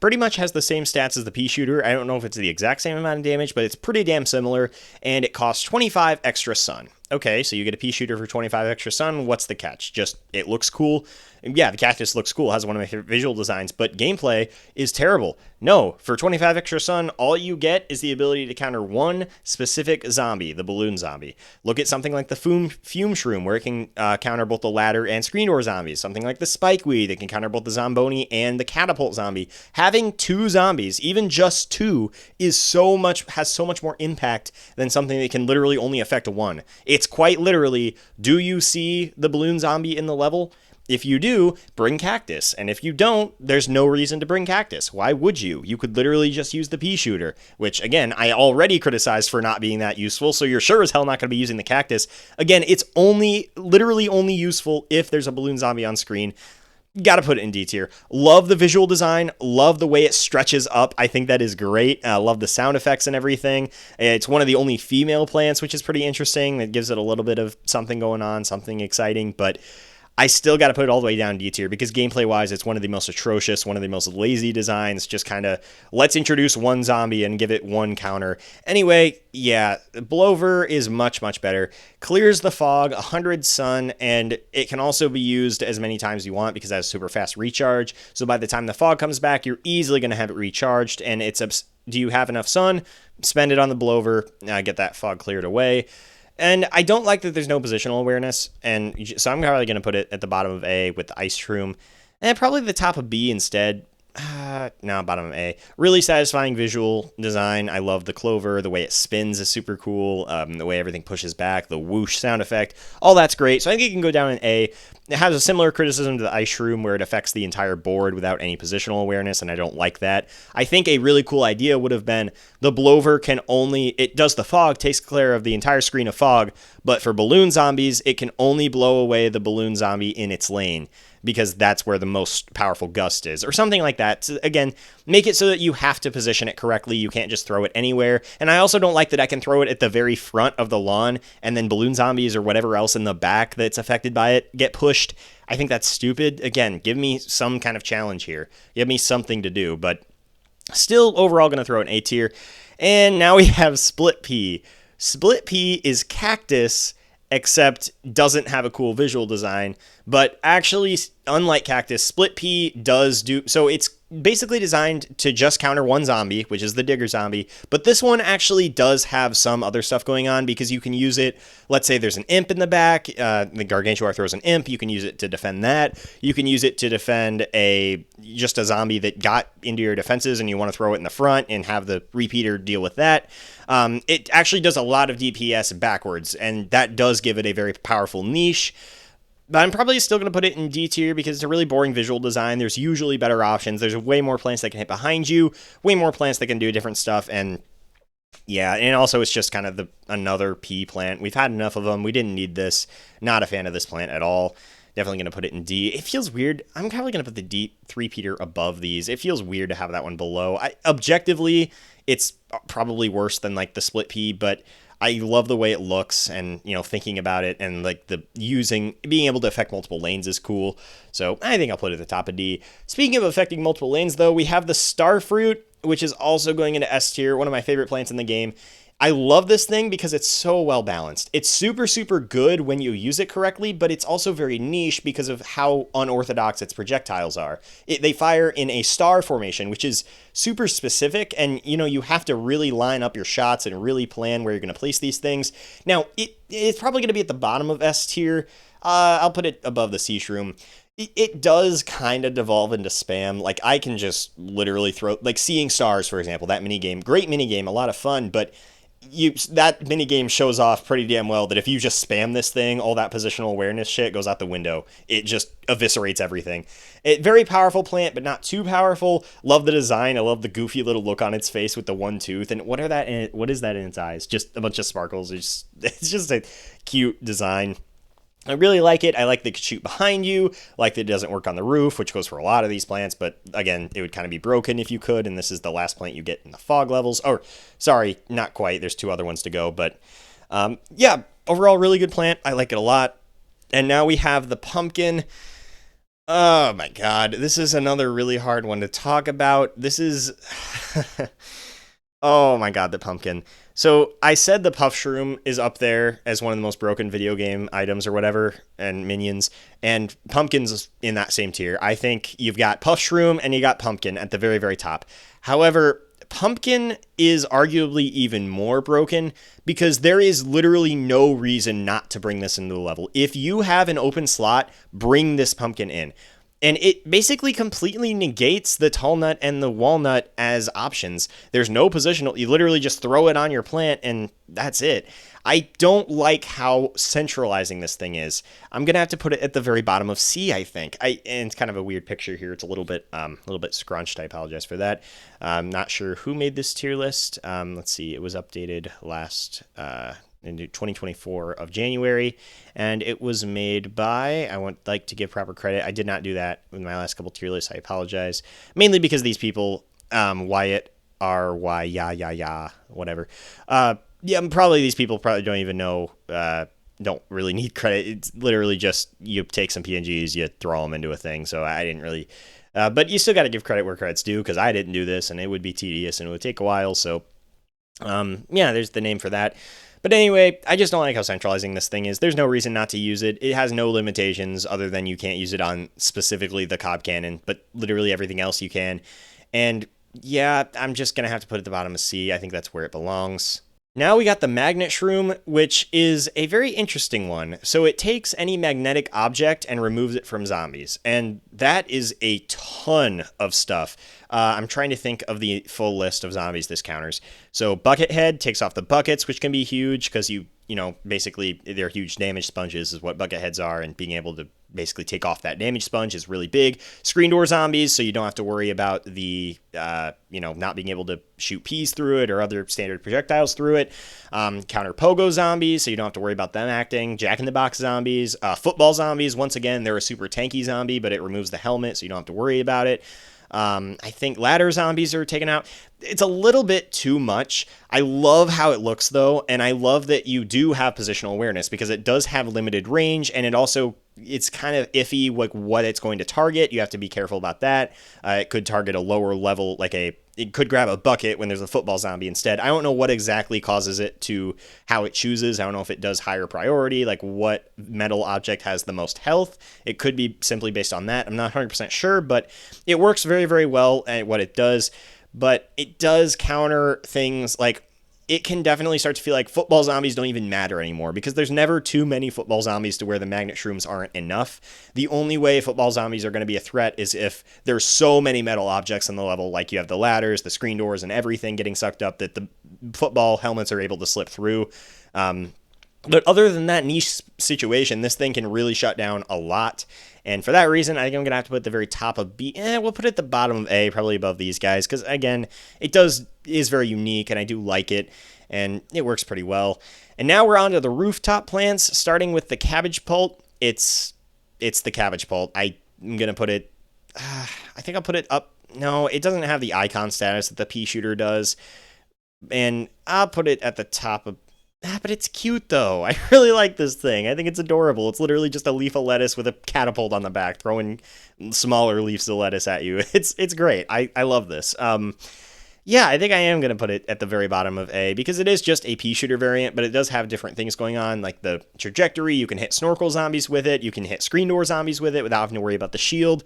pretty much has the same stats as the pea shooter. I don't know if it's the exact same amount of damage, but it's pretty damn similar, and it costs 25 extra sun. Okay, so you get a pea shooter for 25 extra sun. What's the catch? Just, it looks cool. Yeah, the cactus looks cool, has one of my favorite visual designs, but gameplay is terrible. No, for 25 extra sun, all you get is the ability to counter one specific zombie, the balloon zombie. Look at something like the fume shroom, where it can counter both the ladder and screen door zombies. Something like the spikeweed, that can counter both the zomboni and the catapult zombie. Having 2 zombies, even just 2, has so much more impact than something that can literally only affect 1. It's quite literally, do you see the balloon zombie in the level? If you do, bring cactus. And if you don't, there's no reason to bring cactus. Why would you? You could literally just use the pea shooter, which, again, I already criticized for not being that useful, so you're sure as hell not going to be using the cactus. Again, it's literally only useful if there's a balloon zombie on screen. Gotta put it in D tier. Love the visual design. Love the way it stretches up. I think that is great. Love the sound effects and everything. It's one of the only female plants, which is pretty interesting. It gives it a little bit of something going on, something exciting, but I still got to put it all the way down D tier, because gameplay-wise, it's one of the most atrocious, one of the most lazy designs. Just kind of, let's introduce one zombie and give it 1 counter. Anyway, yeah, Blover is much better. Clears the fog, 100 sun, and it can also be used as many times as you want, because it has super fast recharge. So by the time the fog comes back, you're easily going to have it recharged, and do you have enough sun? Spend it on the Blover, get that fog cleared away. And I don't like that there's no positional awareness, and so I'm probably going to put it at the bottom of A with the Ice Shroom. And probably the top of B instead. No, bottom of A. Really satisfying visual design. I love the clover. The way it spins is super cool. The way everything pushes back, the whoosh sound effect, all that's great. So I think it can go down in A. It has a similar criticism to the ice shroom where it affects the entire board without any positional awareness, and I don't like that. I think a really cool idea would have been the blower can only, it does the fog, takes care of the entire screen of fog, but for balloon zombies, it can only blow away the balloon zombie in its lane, because that's where the most powerful gust is, or something like that. So again, make it so that you have to position it correctly. You can't just throw it anywhere. And I also don't like that I can throw it at the very front of the lawn, and then balloon zombies or whatever else in the back that's affected by it get pushed. I think that's stupid. Again, give me some kind of challenge here. Give me something to do, but still overall going to throw an A tier. And now we have Split Pea. Split Pea is cactus, except doesn't have a cool visual design, but actually, unlike cactus, Split Pea does do, so it's basically designed to just counter one zombie, which is the digger zombie, but this one actually does have some other stuff going on, because you can use it, let's say there's an imp in the back, the Gargantuar throws an imp, you can use it to defend that, you can use it to defend just a zombie that got into your defenses and you want to throw it in the front and have the repeater deal with that. It actually does a lot of DPS backwards, and that does give it a very powerful niche. But I'm probably still going to put it in D tier because it's a really boring visual design. There's usually better options. There's way more plants that can hit behind you, way more plants that can do different stuff, and yeah, and also it's just kind of another pea plant. We've had enough of them. We didn't need this. Not a fan of this plant at all. Definitely going to put it in D. It feels weird. I'm probably going to put the D three-peater above these. It feels weird to have that one below. Objectively, it's probably worse than like the Split Pea, but I love the way it looks, and thinking about it, and like being able to affect multiple lanes is cool. So I think I'll put it at the top of D. Speaking of affecting multiple lanes, though, we have the Starfruit, which is also going into S tier, one of my favorite plants in the game. I love this thing because it's so well balanced. It's super, super good when you use it correctly, but it's also very niche because of how unorthodox its projectiles are. They fire in a star formation, which is super specific, and you have to really line up your shots and really plan where you're going to place these things. Now, it's probably going to be at the bottom of S tier. I'll put it above the Sea Shroom. It does kind of devolve into spam. Like, I can just literally throw, like Seeing Stars, for example, that minigame, great minigame, a lot of fun, but that minigame shows off pretty damn well that if you just spam this thing, all that positional awareness shit goes out the window. It just eviscerates everything. Very powerful plant, but not too powerful. Love the design. I love the goofy little look on its face with the one tooth. And what is that in its eyes? Just a bunch of sparkles. It's just a cute design. I really like it. I like that it could shoot behind you, like that it doesn't work on the roof, which goes for a lot of these plants, but again, it would kind of be broken if you could, and this is the last plant you get in the fog levels. Or, sorry, not quite. There's two other ones to go, but yeah, overall, really good plant. I like it a lot. And now we have the pumpkin. Oh my god, this is another really hard one to talk about. This is... Oh my god, the pumpkin. So I said the Puff Shroom is up there as one of the most broken video game items or whatever, and minions, and Pumpkin's in that same tier. I think you've got Puff Shroom and you got Pumpkin at the very, very top. However, Pumpkin is arguably even more broken because there is literally no reason not to bring this into the level. If you have an open slot, bring this pumpkin in. And it basically completely negates the tall nut and the walnut as options. There's no positional. You literally just throw it on your plant and that's it. I don't like how centralizing this thing is. I'm going to have to put it at the very bottom of C, I think. And it's kind of a weird picture here. It's a little bit scrunched. I apologize for that. I'm not sure who made this tier list. Let's see. It was updated last in 2024 of January, and it was made by, I would like to give proper credit. I did not do that with my last couple tier lists. I apologize. Mainly because these people, Wyatt, R-Y, ya, whatever. Yeah, probably these people probably don't even know, don't really need credit. It's literally just you take some PNGs, you throw them into a thing. So I didn't really, but you still got to give credit where credit's due because I didn't do this and it would be tedious and it would take a while. So, yeah, there's the name for that. But anyway, I just don't like how centralizing this thing is. There's no reason not to use it. It has no limitations other than you can't use it on specifically the Cob Cannon, but literally everything else you can. And yeah, I'm just going to have to put it at the bottom of C. I think that's where it belongs. Now we got the magnet shroom, which is a very interesting one. So it takes any magnetic object and removes it from zombies. And that is a ton of stuff. I'm trying to think of the full list of zombies this counters. So bucket head takes off the buckets, which can be huge because basically they're huge damage sponges is what bucket heads are, and being able to basically take off that damage sponge is really big. Screen door zombies, so you don't have to worry about the, not being able to shoot peas through it or other standard projectiles through it. Counter pogo zombies, so you don't have to worry about them acting. Jack in the Box zombies. Football zombies, once again, they're a super tanky zombie, but it removes the helmet, so you don't have to worry about it. I think ladder zombies are taken out. It's a little bit too much. I love how it looks, though, and I love that you do have positional awareness because it does have limited range, and it's kind of iffy what it's going to target. You have to be careful about that. It could target a lower level, it could grab a bucket when there's a football zombie instead. I don't know what exactly causes it to how it chooses. I don't know if it does higher priority, like what metal object has the most health. It could be simply based on that. I'm not 100% sure, but it works very, very well at what it does. But it does counter things like it can definitely start to feel like football zombies don't even matter anymore because there's never too many football zombies to where the magnet shrooms aren't enough. The only way football zombies are going to be a threat is if there's so many metal objects on the level, like you have the ladders, the screen doors, and everything getting sucked up that the football helmets are able to slip through. But other than that niche situation, this thing can really shut down a lot. And for that reason, I think I'm going to have to put it at the very top of B. We'll put it at the bottom of A, probably above these guys. Because, again, is very unique, and I do like it. And it works pretty well. And now we're on to the rooftop plants, starting with the cabbage pult. It's the cabbage pult. I'm going to put it... I think I'll put it up... No, it doesn't have the icon status that the pea shooter does. And I'll put it at the top of... but it's cute, though. I really like this thing. I think it's adorable. It's literally just a leaf of lettuce with a catapult on the back, throwing smaller leaves of lettuce at you. It's great. I love this. I think I am going to put it at the very bottom of A, because it is just a pea shooter variant, but it does have different things going on, like the trajectory. You can hit snorkel zombies with it. You can hit screen door zombies with it without having to worry about the shield.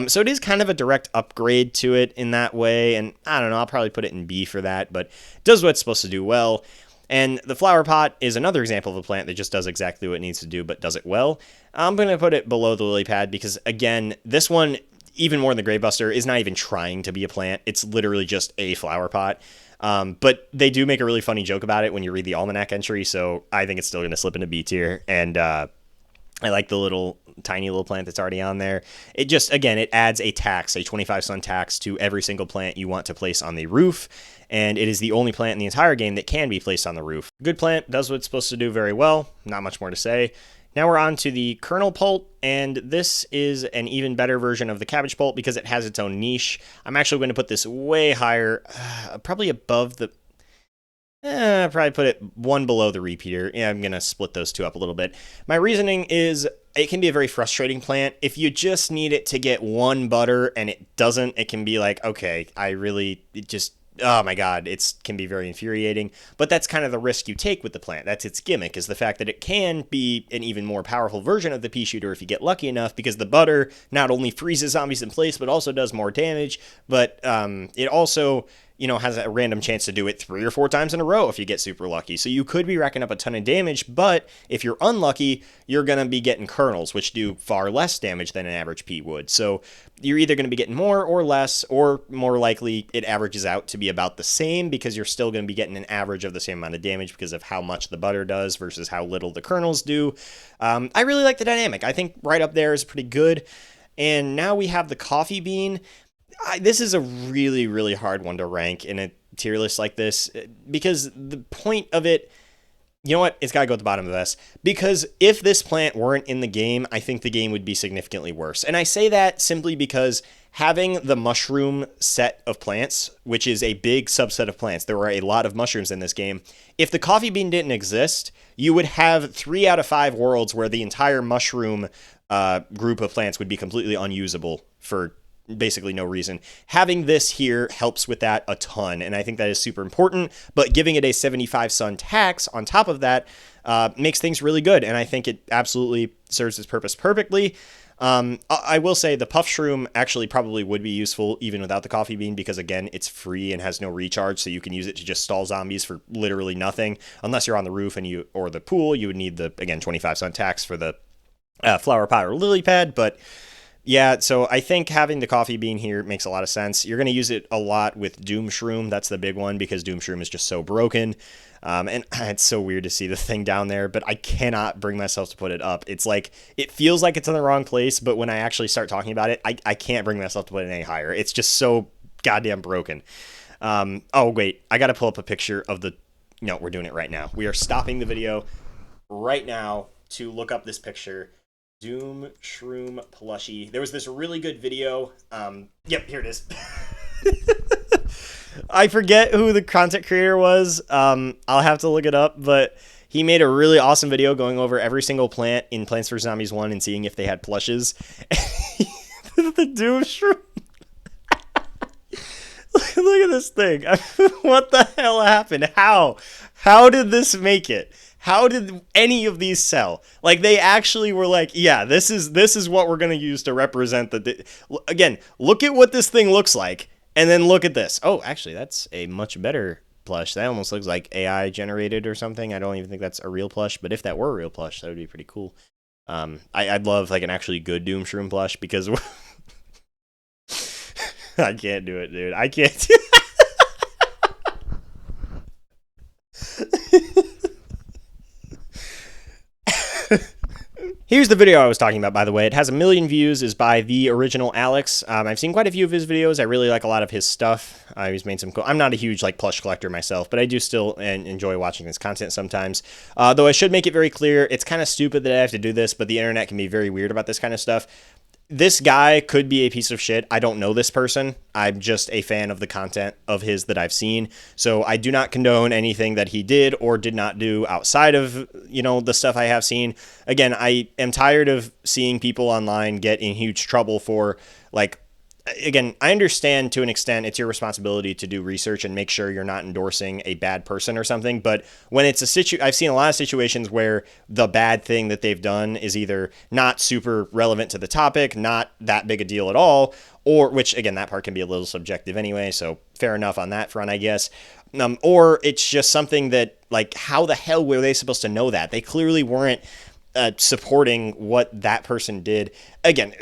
So it is kind of a direct upgrade to it in that way, and I don't know, I'll probably put it in B for that, but it does what it's supposed to do well. And the flower pot is another example of a plant that just does exactly what it needs to do, but does it well. I'm going to put it below the lily pad because, again, this one, even more than the Gravebuster, is not even trying to be a plant. It's literally just a flower pot. But they do make a really funny joke about it when you read the almanac entry, so I think it's still going to slip into B tier. And I like the tiny little plant that's already on there. It just, again, it adds a 25 sun tax to every single plant you want to place on the roof. And it is the only plant in the entire game that can be placed on the roof. Good plant, does what it's supposed to do very well. Not much more to say. Now we're on to the kernel pult, and this is an even better version of the cabbage pult because it has its own niche. I'm actually going to put this way higher, probably above the... probably put it one below the repeater. Yeah, I'm going to split those two up a little bit. My reasoning is it can be a very frustrating plant. If you just need it to get one butter and it doesn't, it can be like, okay, oh my god, it can be very infuriating. But that's kind of the risk you take with the plant. That's its gimmick, is the fact that it can be an even more powerful version of the pea shooter if you get lucky enough, because the butter not only freezes zombies in place, but also does more damage. But it also, has a random chance to do it 3 or 4 times in a row if you get super lucky. So you could be racking up a ton of damage, but if you're unlucky, you're going to be getting kernels, which do far less damage than an average pea would. So you're either going to be getting more or less, or more likely it averages out to be about the same, because you're still going to be getting an average of the same amount of damage because of how much the butter does versus how little the kernels do. I really like the dynamic. I think right up there is pretty good. And now we have the coffee bean. This is a really, really hard one to rank in a tier list like this, because the point of it, you know what? It's got to go at the bottom of S, because if this plant weren't in the game, I think the game would be significantly worse. And I say that simply because having the mushroom set of plants, which is a big subset of plants, there are a lot of mushrooms in this game. If the coffee bean didn't exist, you would have 3 out of 5 worlds where the entire mushroom group of plants would be completely unusable for basically no reason. Having this here helps with that a ton, and I think that is super important, but giving it a 75 sun tax on top of that makes things really good, and I think it absolutely serves its purpose perfectly. I will say the puff shroom actually probably would be useful even without the coffee bean because, again, it's free and has no recharge, so you can use it to just stall zombies for literally nothing. Unless you're on the roof or the pool, you would need the, again, 25-cent tax for the flower pot or lily pad, but yeah, so I think having the coffee bean here makes a lot of sense. You're going to use it a lot with Doom Shroom. That's the big one because Doom Shroom is just so broken. And it's so weird to see the thing down there, but I cannot bring myself to put it up. It's like, it feels like it's in the wrong place, but when I actually start talking about it, I can't bring myself to put it any higher. It's just so goddamn broken. Oh, wait, I got to pull up a picture of the... No, we're doing it right now. We are stopping the video right now to look up this picture. Doom Shroom plushie. There was this really good video. Yep, here it is. I forget who the content creator was. I'll have to look it up, but he made a really awesome video going over every single plant in Plants vs. Zombies 1 and seeing if they had plushes. The Doom Shroom. Look at this thing. What the hell happened? How did this make it? How did any of these sell? Like, they actually were like, yeah, this is what we're going to use to represent the... Again, look at what this thing looks like, and then look at this. Oh, actually, that's a much better plush. That almost looks like AI generated or something. I don't even think that's a real plush, but if that were a real plush, that would be pretty cool. I'd love, like, an actually good Doom Shroom plush, because... I can't do it, dude. I can't do Here's the video I was talking about, by the way. It has 1 million views, is by the original Alex. I've seen quite a few of his videos. I really like a lot of his stuff. He's made some cool... I'm not a huge like plush collector myself, but I do still enjoy watching his content sometimes. Though I should make it very clear, it's kind of stupid that I have to do this, but the internet can be very weird about this kind of stuff. This guy could be a piece of shit. I don't know this person. I'm just a fan of the content of his that I've seen. So I do not condone anything that he did or did not do outside of, you know, the stuff I have seen. Again, I am tired of seeing people online get in huge trouble for, like, again, I understand to an extent it's your responsibility to do research and make sure you're not endorsing a bad person or something. But when it's I've seen a lot of situations where the bad thing that they've done is either not super relevant to the topic, not that big a deal at all, or, which again, that part can be a little subjective anyway. So fair enough on that front, I guess. Or it's just something that, like, how the hell were they supposed to know that? They clearly weren't supporting what that person did. Again,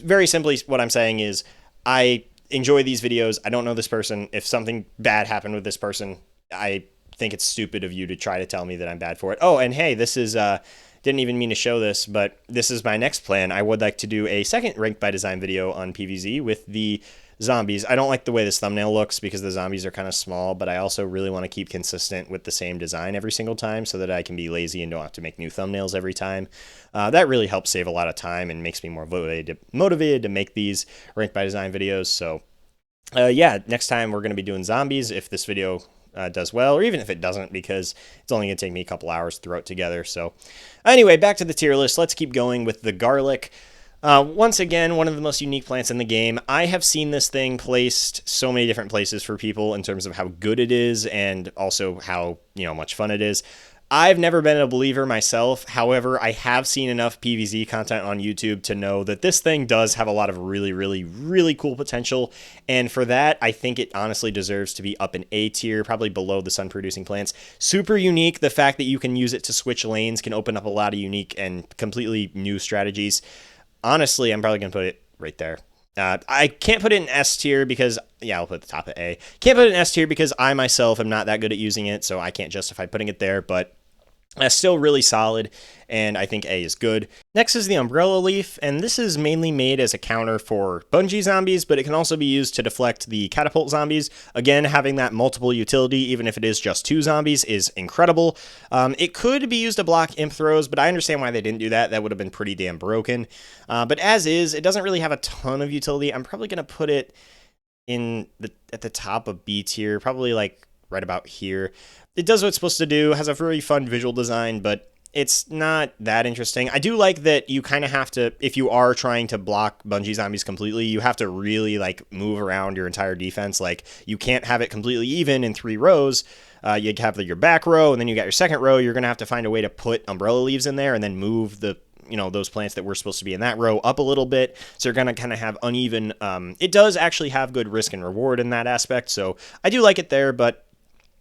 very simply, what I'm saying is, I enjoy these videos. I don't know this person. If something bad happened with this person, I think it's stupid of you to try to tell me that I'm bad for it. Oh, and hey, this is, didn't even mean to show this, but this is my next plan. I would like to do a second Ranked by Design video on PvZ with the zombies. I don't like the way this thumbnail looks because the zombies are kind of small, but I also really want to keep consistent with the same design every single time so that I can be lazy and don't have to make new thumbnails every time. That really helps save a lot of time and makes me more motivated to make these Ranked by Design videos. So yeah, next time we're going to be doing zombies if this video does well, or even if it doesn't, because it's only going to take me a couple hours to throw it together. So anyway, back to the tier list. Let's keep going with the garlic. Once again, one of the most unique plants in the game. I have seen this thing placed so many different places for people in terms of how good it is and also how, you know, much fun it is. I've never been a believer myself. However, I have seen enough PvZ content on YouTube to know that this thing does have a lot of really, really, really cool potential. And for that, I think it honestly deserves to be up in A tier, probably below the sun-producing plants. Super unique. The fact that you can use it to switch lanes can open up a lot of unique and completely new strategies. Honestly, I'm probably going to put it right there. I can't put it in S tier because, yeah, I'll put it at the top of A. Can't put it in S tier because I myself am not that good at using it, so I can't justify putting it there, but still really solid, and I think A is good. Next is the umbrella leaf, and this is mainly made as a counter for bungee zombies, but it can also be used to deflect the catapult zombies. Again, having that multiple utility, even if it is just 2 zombies, is incredible. It could be used to block imp throws, but I understand why they didn't do that. That would have been pretty damn broken. But as is, it doesn't really have a ton of utility. I'm probably going to put it at the top of B tier, probably like right about here. It does what it's supposed to do, has a very fun visual design, but it's not that interesting. I do like that you kind of have to, if you are trying to block bungee zombies completely, you have to really like move around your entire defense. Like, you can't have it completely even in 3 rows. You have your back row, and then you got your second row. You're going to have to find a way to put umbrella leaves in there and then move the those plants that were supposed to be in that row up a little bit. So you're going to kind of have uneven. It does actually have good risk and reward in that aspect. So I do like it there, but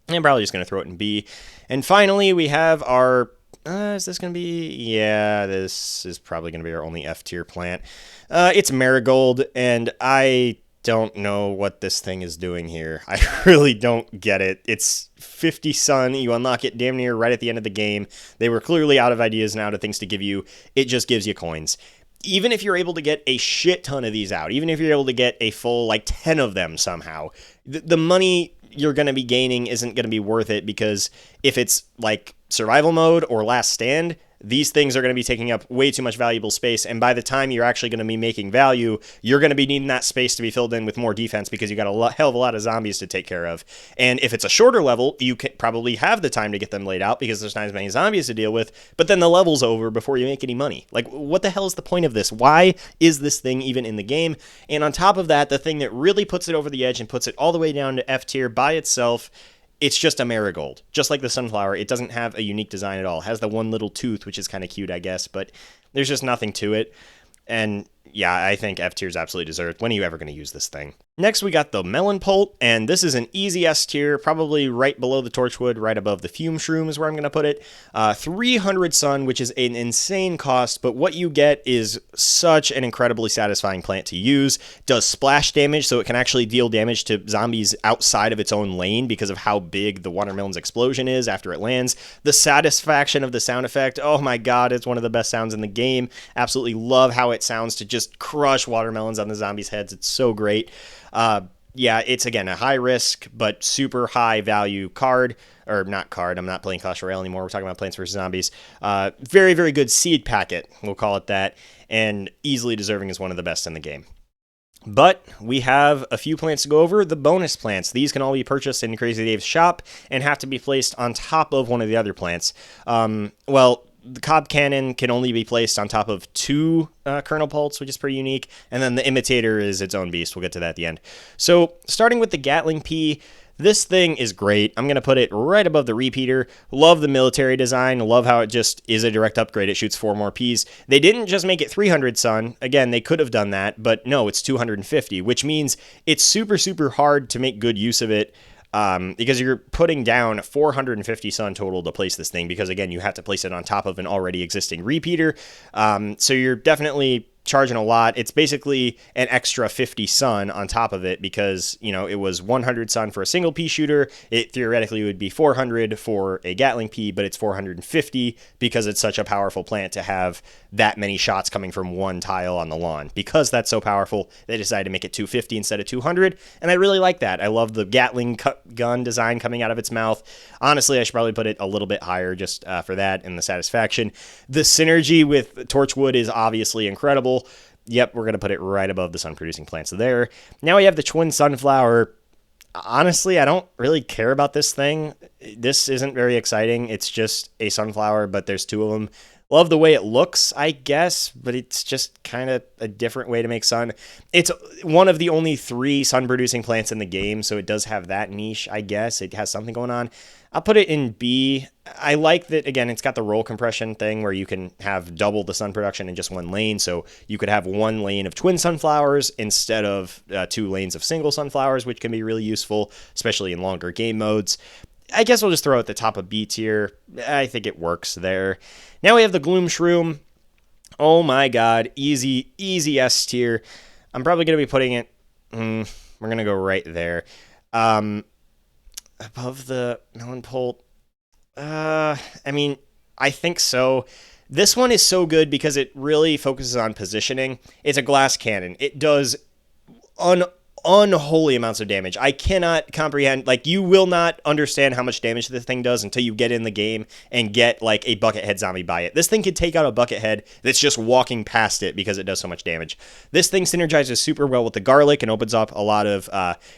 I'm probably just going to throw it in B. And finally, we have our... is this going to be... Yeah, this is probably going to be our only F tier plant. It's Marigold, and I don't know what this thing is doing here. I really don't get it. It's 50 sun. You unlock it damn near right at the end of the game. They were clearly out of ideas and out of things to give you. It just gives you coins. Even if you're able to get a shit ton of these out, even if you're able to get a full, like, 10 of them somehow, the money you're going to be gaining isn't going to be worth it, because if it's, like, survival mode or last stand, these things are going to be taking up way too much valuable space, and by the time you're actually going to be making value, you're going to be needing that space to be filled in with more defense, because you got a hell of a lot of zombies to take care of. And if it's a shorter level, you can probably have the time to get them laid out because there's not as many zombies to deal with, but then the level's over before you make any money. Like, what the hell is the point of this? Why is this thing even in the game? And on top of that, the thing that really puts it over the edge and puts it all the way down to F tier by itself, it's just a marigold. Just like the sunflower, it doesn't have a unique design at all. It has the one little tooth, which is kind of cute, I guess, but there's just nothing to it. And yeah, I think F tier is absolutely deserved. When are you ever going to use this thing? Next, we got the melon pult, and this is an easy S tier, probably right below the torchwood, right above the fume shroom is where I'm going to put it. 300 sun, which is an insane cost, but what you get is such an incredibly satisfying plant to use. Does splash damage, so it can actually deal damage to zombies outside of its own lane because of how big the watermelon's explosion is after it lands. The satisfaction of the sound effect, oh my god, it's one of the best sounds in the game. Absolutely love how it sounds to just crush watermelons on the zombies' heads. It's so great. Yeah, it's, again, a high risk but super high value card, or not card. I'm not playing Clash Royale anymore. We're talking about Plants vs. Zombies. Very, very good seed packet, we'll call it that, and easily deserving as one of the best in the game. But we have a few plants to go over. The bonus plants. These can all be purchased in Crazy Dave's shop and have to be placed on top of one of the other plants. Well, the cob cannon can only be placed on top of 2 kernel pults, which is pretty unique. And then the imitator is its own beast. We'll get to that at the end. So starting with the Gatling Pea, this thing is great. I'm going to put it right above the repeater. Love the military design. Love how it just is a direct upgrade. It shoots 4 more peas. They didn't just make it 300 sun. Again, they could have done that, but no, it's 250, which means it's super, super hard to make good use of it. Because you're putting down 450 sun total to place this thing, because again, you have to place it on top of an already existing repeater. So you're definitely charging a lot. It's basically an extra 50 sun on top of it, because, it was 100 sun for a single pea shooter. It theoretically would be 400 for a Gatling Pea, but it's 450 because it's such a powerful plant to have that many shots coming from one tile on the lawn. Because that's so powerful, they decided to make it 250 instead of 200, and I really like that. I love the Gatling gun design coming out of its mouth. Honestly, I should probably put it a little bit higher just for that and the satisfaction. The synergy with Torchwood is obviously incredible. Yep, we're going to put it right above the sun-producing plants there. Now we have the Twin Sunflower. Honestly, I don't really care about this thing. This isn't very exciting. It's just a sunflower, but there's 2 of them. Love the way it looks, I guess, but it's just kind of a different way to make sun. It's one of the only 3 sun-producing plants in the game, so it does have that niche, I guess. It has something going on. I'll put it in B. I like that, again, it's got the roll compression thing where you can have double the sun production in just one lane, so you could have 1 lane of twin sunflowers instead of 2 lanes of single sunflowers, which can be really useful, especially in longer game modes. I guess we'll just throw it at the top of B tier. I think it works there. Now we have the Gloom Shroom. Oh my god, easy S tier. I'm probably going to be putting it, we're going to go right there. Above the Melon Pult. I mean, I think so. This one is so good because it really focuses on positioning. It's a glass cannon. It does unholy amounts of damage. I cannot comprehend, you will not understand how much damage this thing does until you get in the game and get a buckethead zombie by it. This thing could take out a buckethead that's just walking past it because it does so much damage. This thing synergizes super well with the garlic and opens up a lot of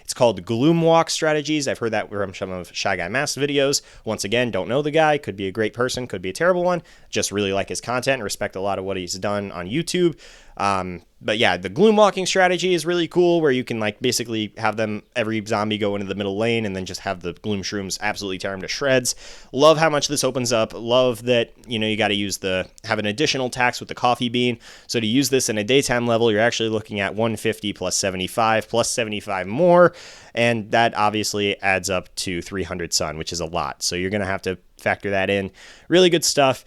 it's called gloom walk strategies. I've heard that from some of Shy Guy Mask's videos. Once again, don't know the guy, could be a great person, could be a terrible one, just really like his content and respect a lot of what he's done on YouTube. But yeah, the gloom walking strategy is really cool, where you can like basically have them, every zombie go into the middle lane and then just have the gloom shrooms absolutely tear them to shreds. Love how much this opens up. Love that, you got to have an additional tax with the coffee bean. So to use this in a daytime level, you're actually looking at 150 plus 75 plus 75 more. And that obviously adds up to 300 sun, which is a lot. So you're going to have to factor that in. Really good stuff.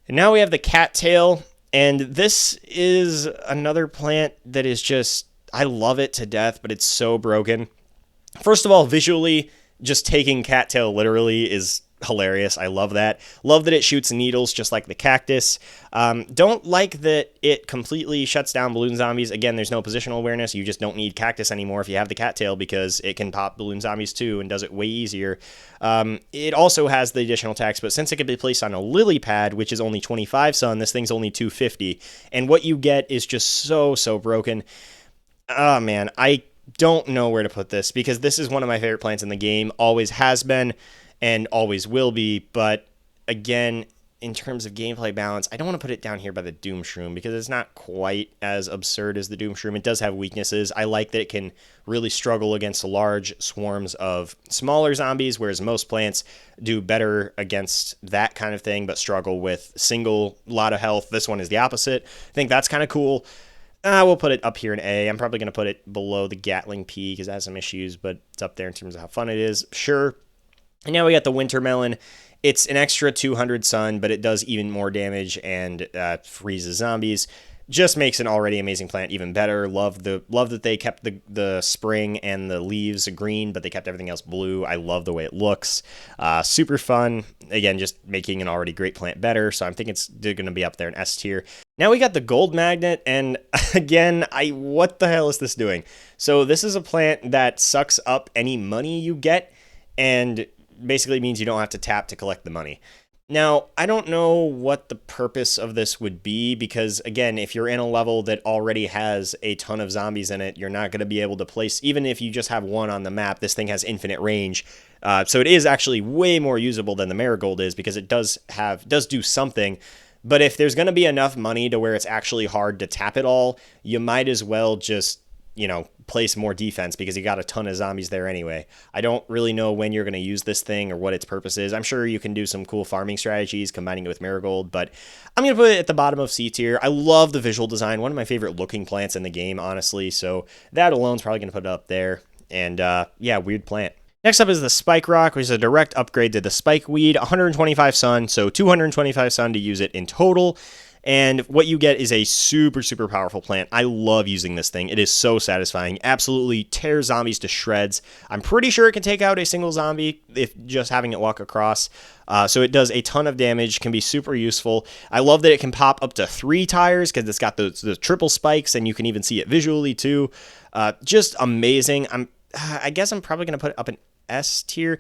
And now we have the cattail. And this is another plant that is just, I love it to death, but it's so broken. First of all, visually, just taking cattail literally is hilarious. I love that. Love that it shoots needles just like the cactus. Don't like that it completely shuts down balloon zombies. Again, there's no positional awareness. You just don't need cactus anymore if you have the cattail, because it can pop balloon zombies too and does it way easier. It also has the additional tax, but since it can be placed on a lily pad, which is only 25 sun, this thing's only 250. And what you get is just so broken. Oh man, I don't know where to put this, because this is one of my favorite plants in the game. Always has been and always will be. But again, in terms of gameplay balance, I don't want to put it down here by the Doom Shroom, because it's not quite as absurd as the Doom Shroom. It does have weaknesses. I like that it can really struggle against large swarms of smaller zombies, whereas most plants do better against that kind of thing, but struggle with single lot of health. This one is the opposite. I think that's kind of cool. We'll put it up here in A. I'm probably going to put it below the Gatling Pea because it has some issues, but it's up there in terms of how fun it is. Sure. And now we got the Winter Melon. It's an extra 200 sun, but it does even more damage and freezes zombies. Just makes an already amazing plant even better. Love that they kept the spring and the leaves green, but they kept everything else blue. I love the way it looks. Super fun. Again, just making an already great plant better. So I'm thinking it's going to be up there in S tier. Now we got the Gold Magnet, and again, what the hell is this doing? So this is a plant that sucks up any money you get, and basically means you don't have to tap to collect the money. Now, I don't know what the purpose of this would be, because again, if you're in a level that already has a ton of zombies in it, you're not going to be able to place, even if you just have one on the map, this thing has infinite range. So it is actually way more usable than the Marigold is, because it does do something. But if there's going to be enough money to where it's actually hard to tap it all, you might as well just, place more defense, because you got a ton of zombies there anyway. I don't really know when you're going to use this thing or what its purpose is. I'm sure you can do some cool farming strategies combining it with Marigold, but I'm going to put it at the bottom of C tier. I love the visual design. One of my favorite looking plants in the game, honestly. So that alone is probably going to put it up there. And yeah, weird plant. Next up is the Spike Rock, which is a direct upgrade to the Spike Weed. 125 sun, so 225 sun to use it in total. And what you get is a super powerful plant. I love using this thing. It is so satisfying. Absolutely tears zombies to shreds. I'm pretty sure it can take out a single zombie if just having it walk across. So it does a ton of damage, can be super useful. I love that it can pop up to 3 tires because it's got the triple spikes, and you can even see it visually too. Just amazing. I guess I'm probably going to put it up in S tier.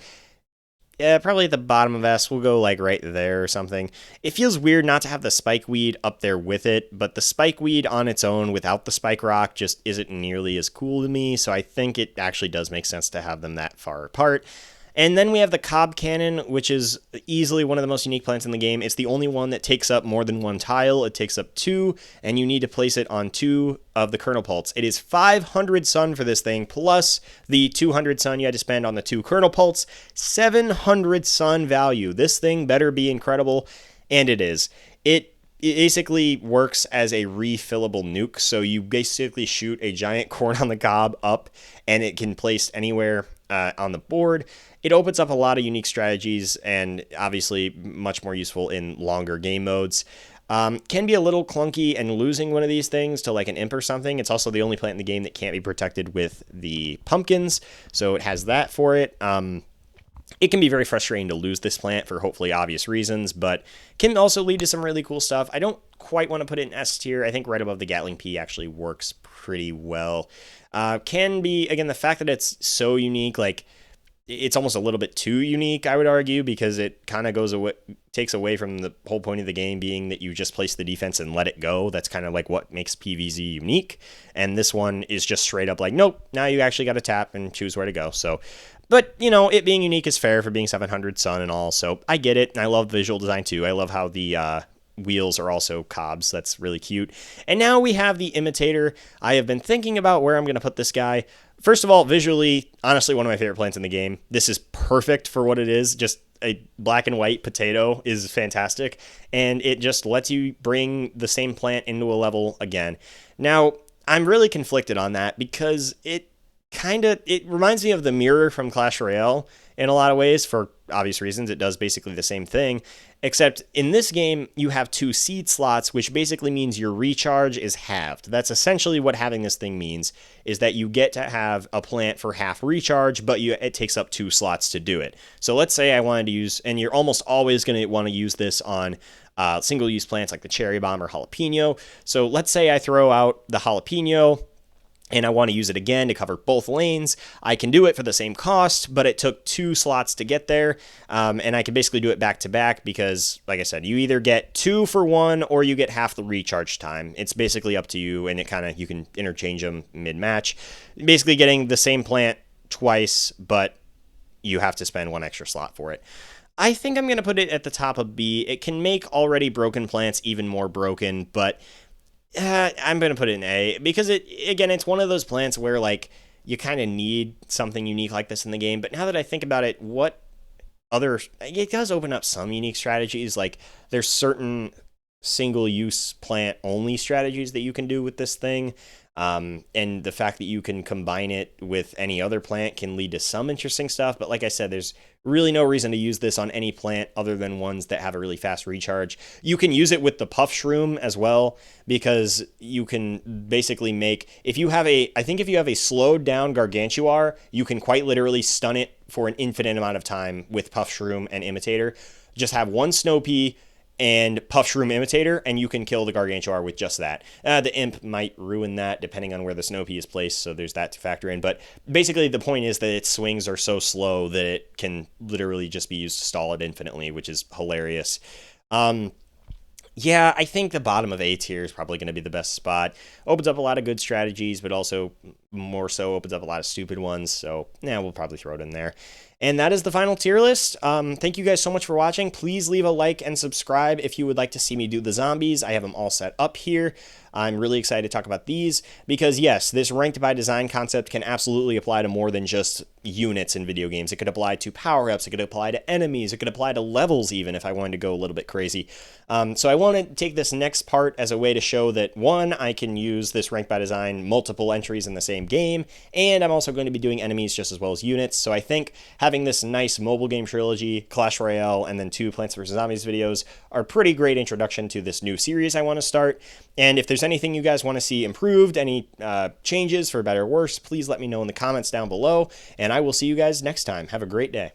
Yeah, probably at the bottom of S. We'll go like right there or something. It feels weird not to have the Spike Weed up there with it, but the Spike Weed on its own without the Spike Rock just isn't nearly as cool to me, so I think it actually does make sense to have them that far apart. And then we have the Cob Cannon, which is easily one of the most unique plants in the game. It's the only one that takes up more than 1 tile. It takes up 2, and you need to place it on 2 of the kernel pults. It is 500 sun for this thing, plus the 200 sun you had to spend on the 2 kernel pults. 700 sun value. This thing better be incredible, and it is. It basically works as a refillable nuke, so you basically shoot a giant corn on the cob up, and it can place anywhere on the board. It opens up a lot of unique strategies, and obviously much more useful in longer game modes. Can be a little clunky, and losing one of these things to like an imp or something. It's also the only plant in the game that can't be protected with the pumpkins, so it has that for it. It can be very frustrating to lose this plant for hopefully obvious reasons, but can also lead to some really cool stuff. I don't quite want to put it in S tier. I think right above the Gatling Pea actually works pretty well. Can be, again, the fact that it's so unique, like it's almost a little bit too unique, I would argue, because it kind of takes away from the whole point of the game being that you just place the defense and let it go. That's kind of like what makes PvZ unique. And this one is just straight up like, nope, now you actually got to tap and choose where to go. So, but, it being unique is fair for being 700 sun and all, so I get it, and I love visual design too. I love how the wheels are also cobs. That's really cute. And now we have the imitator. I have been thinking about where I'm going to put this guy. First of all, visually, honestly, one of my favorite plants in the game. This is perfect for what it is. Just a black and white potato is fantastic, and it just lets you bring the same plant into a level again. Now, I'm really conflicted on that because it reminds me of the mirror from Clash Royale in a lot of ways. For obvious reasons, it does basically the same thing, except in this game you have 2 seed slots, which basically means your recharge is halved. That's essentially what having this thing means, is that you get to have a plant for half recharge, but it takes up 2 slots to do it. So let's say I wanted to use, and you're almost always going to want to use this on single-use plants like the cherry bomb or jalapeno. So let's say I throw out the jalapeno and I want to use it again to cover both lanes. I can do it for the same cost, but it took 2 slots to get there, and I can basically do it back to back because, like I said, you either get 2 for 1 or you get half the recharge time. It's basically up to you, and you can interchange them mid-match. Basically getting the same plant twice, but you have to spend 1 extra slot for it. I think I'm going to put it at the top of B. It can make already broken plants even more broken, but I'm going to put it in A because it's one of those plants where like you kind of need something unique like this in the game. But now that I think about it, it does open up some unique strategies. Like there's certain single use plant only strategies that you can do with this thing. And the fact that you can combine it with any other plant can lead to some interesting stuff. But like I said, there's really no reason to use this on any plant other than ones that have a really fast recharge. You can use it with the puff shroom as well, because you can basically if you have a slowed down Gargantuar, you can quite literally stun it for an infinite amount of time with puff shroom and imitator. Just have 1 snow pea and Puff Shroom Imitator, and you can kill the Gargantuar with just that. The Imp might ruin that depending on where the Snow Pea is placed, so there's that to factor in. But basically the point is that its swings are so slow that it can literally just be used to stall it infinitely, which is hilarious. Yeah, I think the bottom of A tier is probably going to be the best spot. Opens up a lot of good strategies, but also more so opens up a lot of stupid ones. So, we'll probably throw it in there. And that is the final tier list. Thank you guys so much for watching. Please leave a like and subscribe if you would like to see me do the zombies. I have them all set up here. I'm really excited to talk about these because, yes, this ranked by design concept can absolutely apply to more than just units in video games. It could apply to power-ups. It could apply to enemies. It could apply to levels even if I wanted to go a little bit crazy. So I want to take this next part as a way to show that, 1, I can use this ranked by design multiple entries in the same game, and I'm also going to be doing enemies just as well as units. So I think having this nice mobile game trilogy, Clash Royale, and then 2 Plants vs. Zombies videos are a pretty great introduction to this new series I want to start. And if there's anything you guys want to see improved, any changes for better or worse, please let me know in the comments down below, and I will see you guys next time. Have a great day.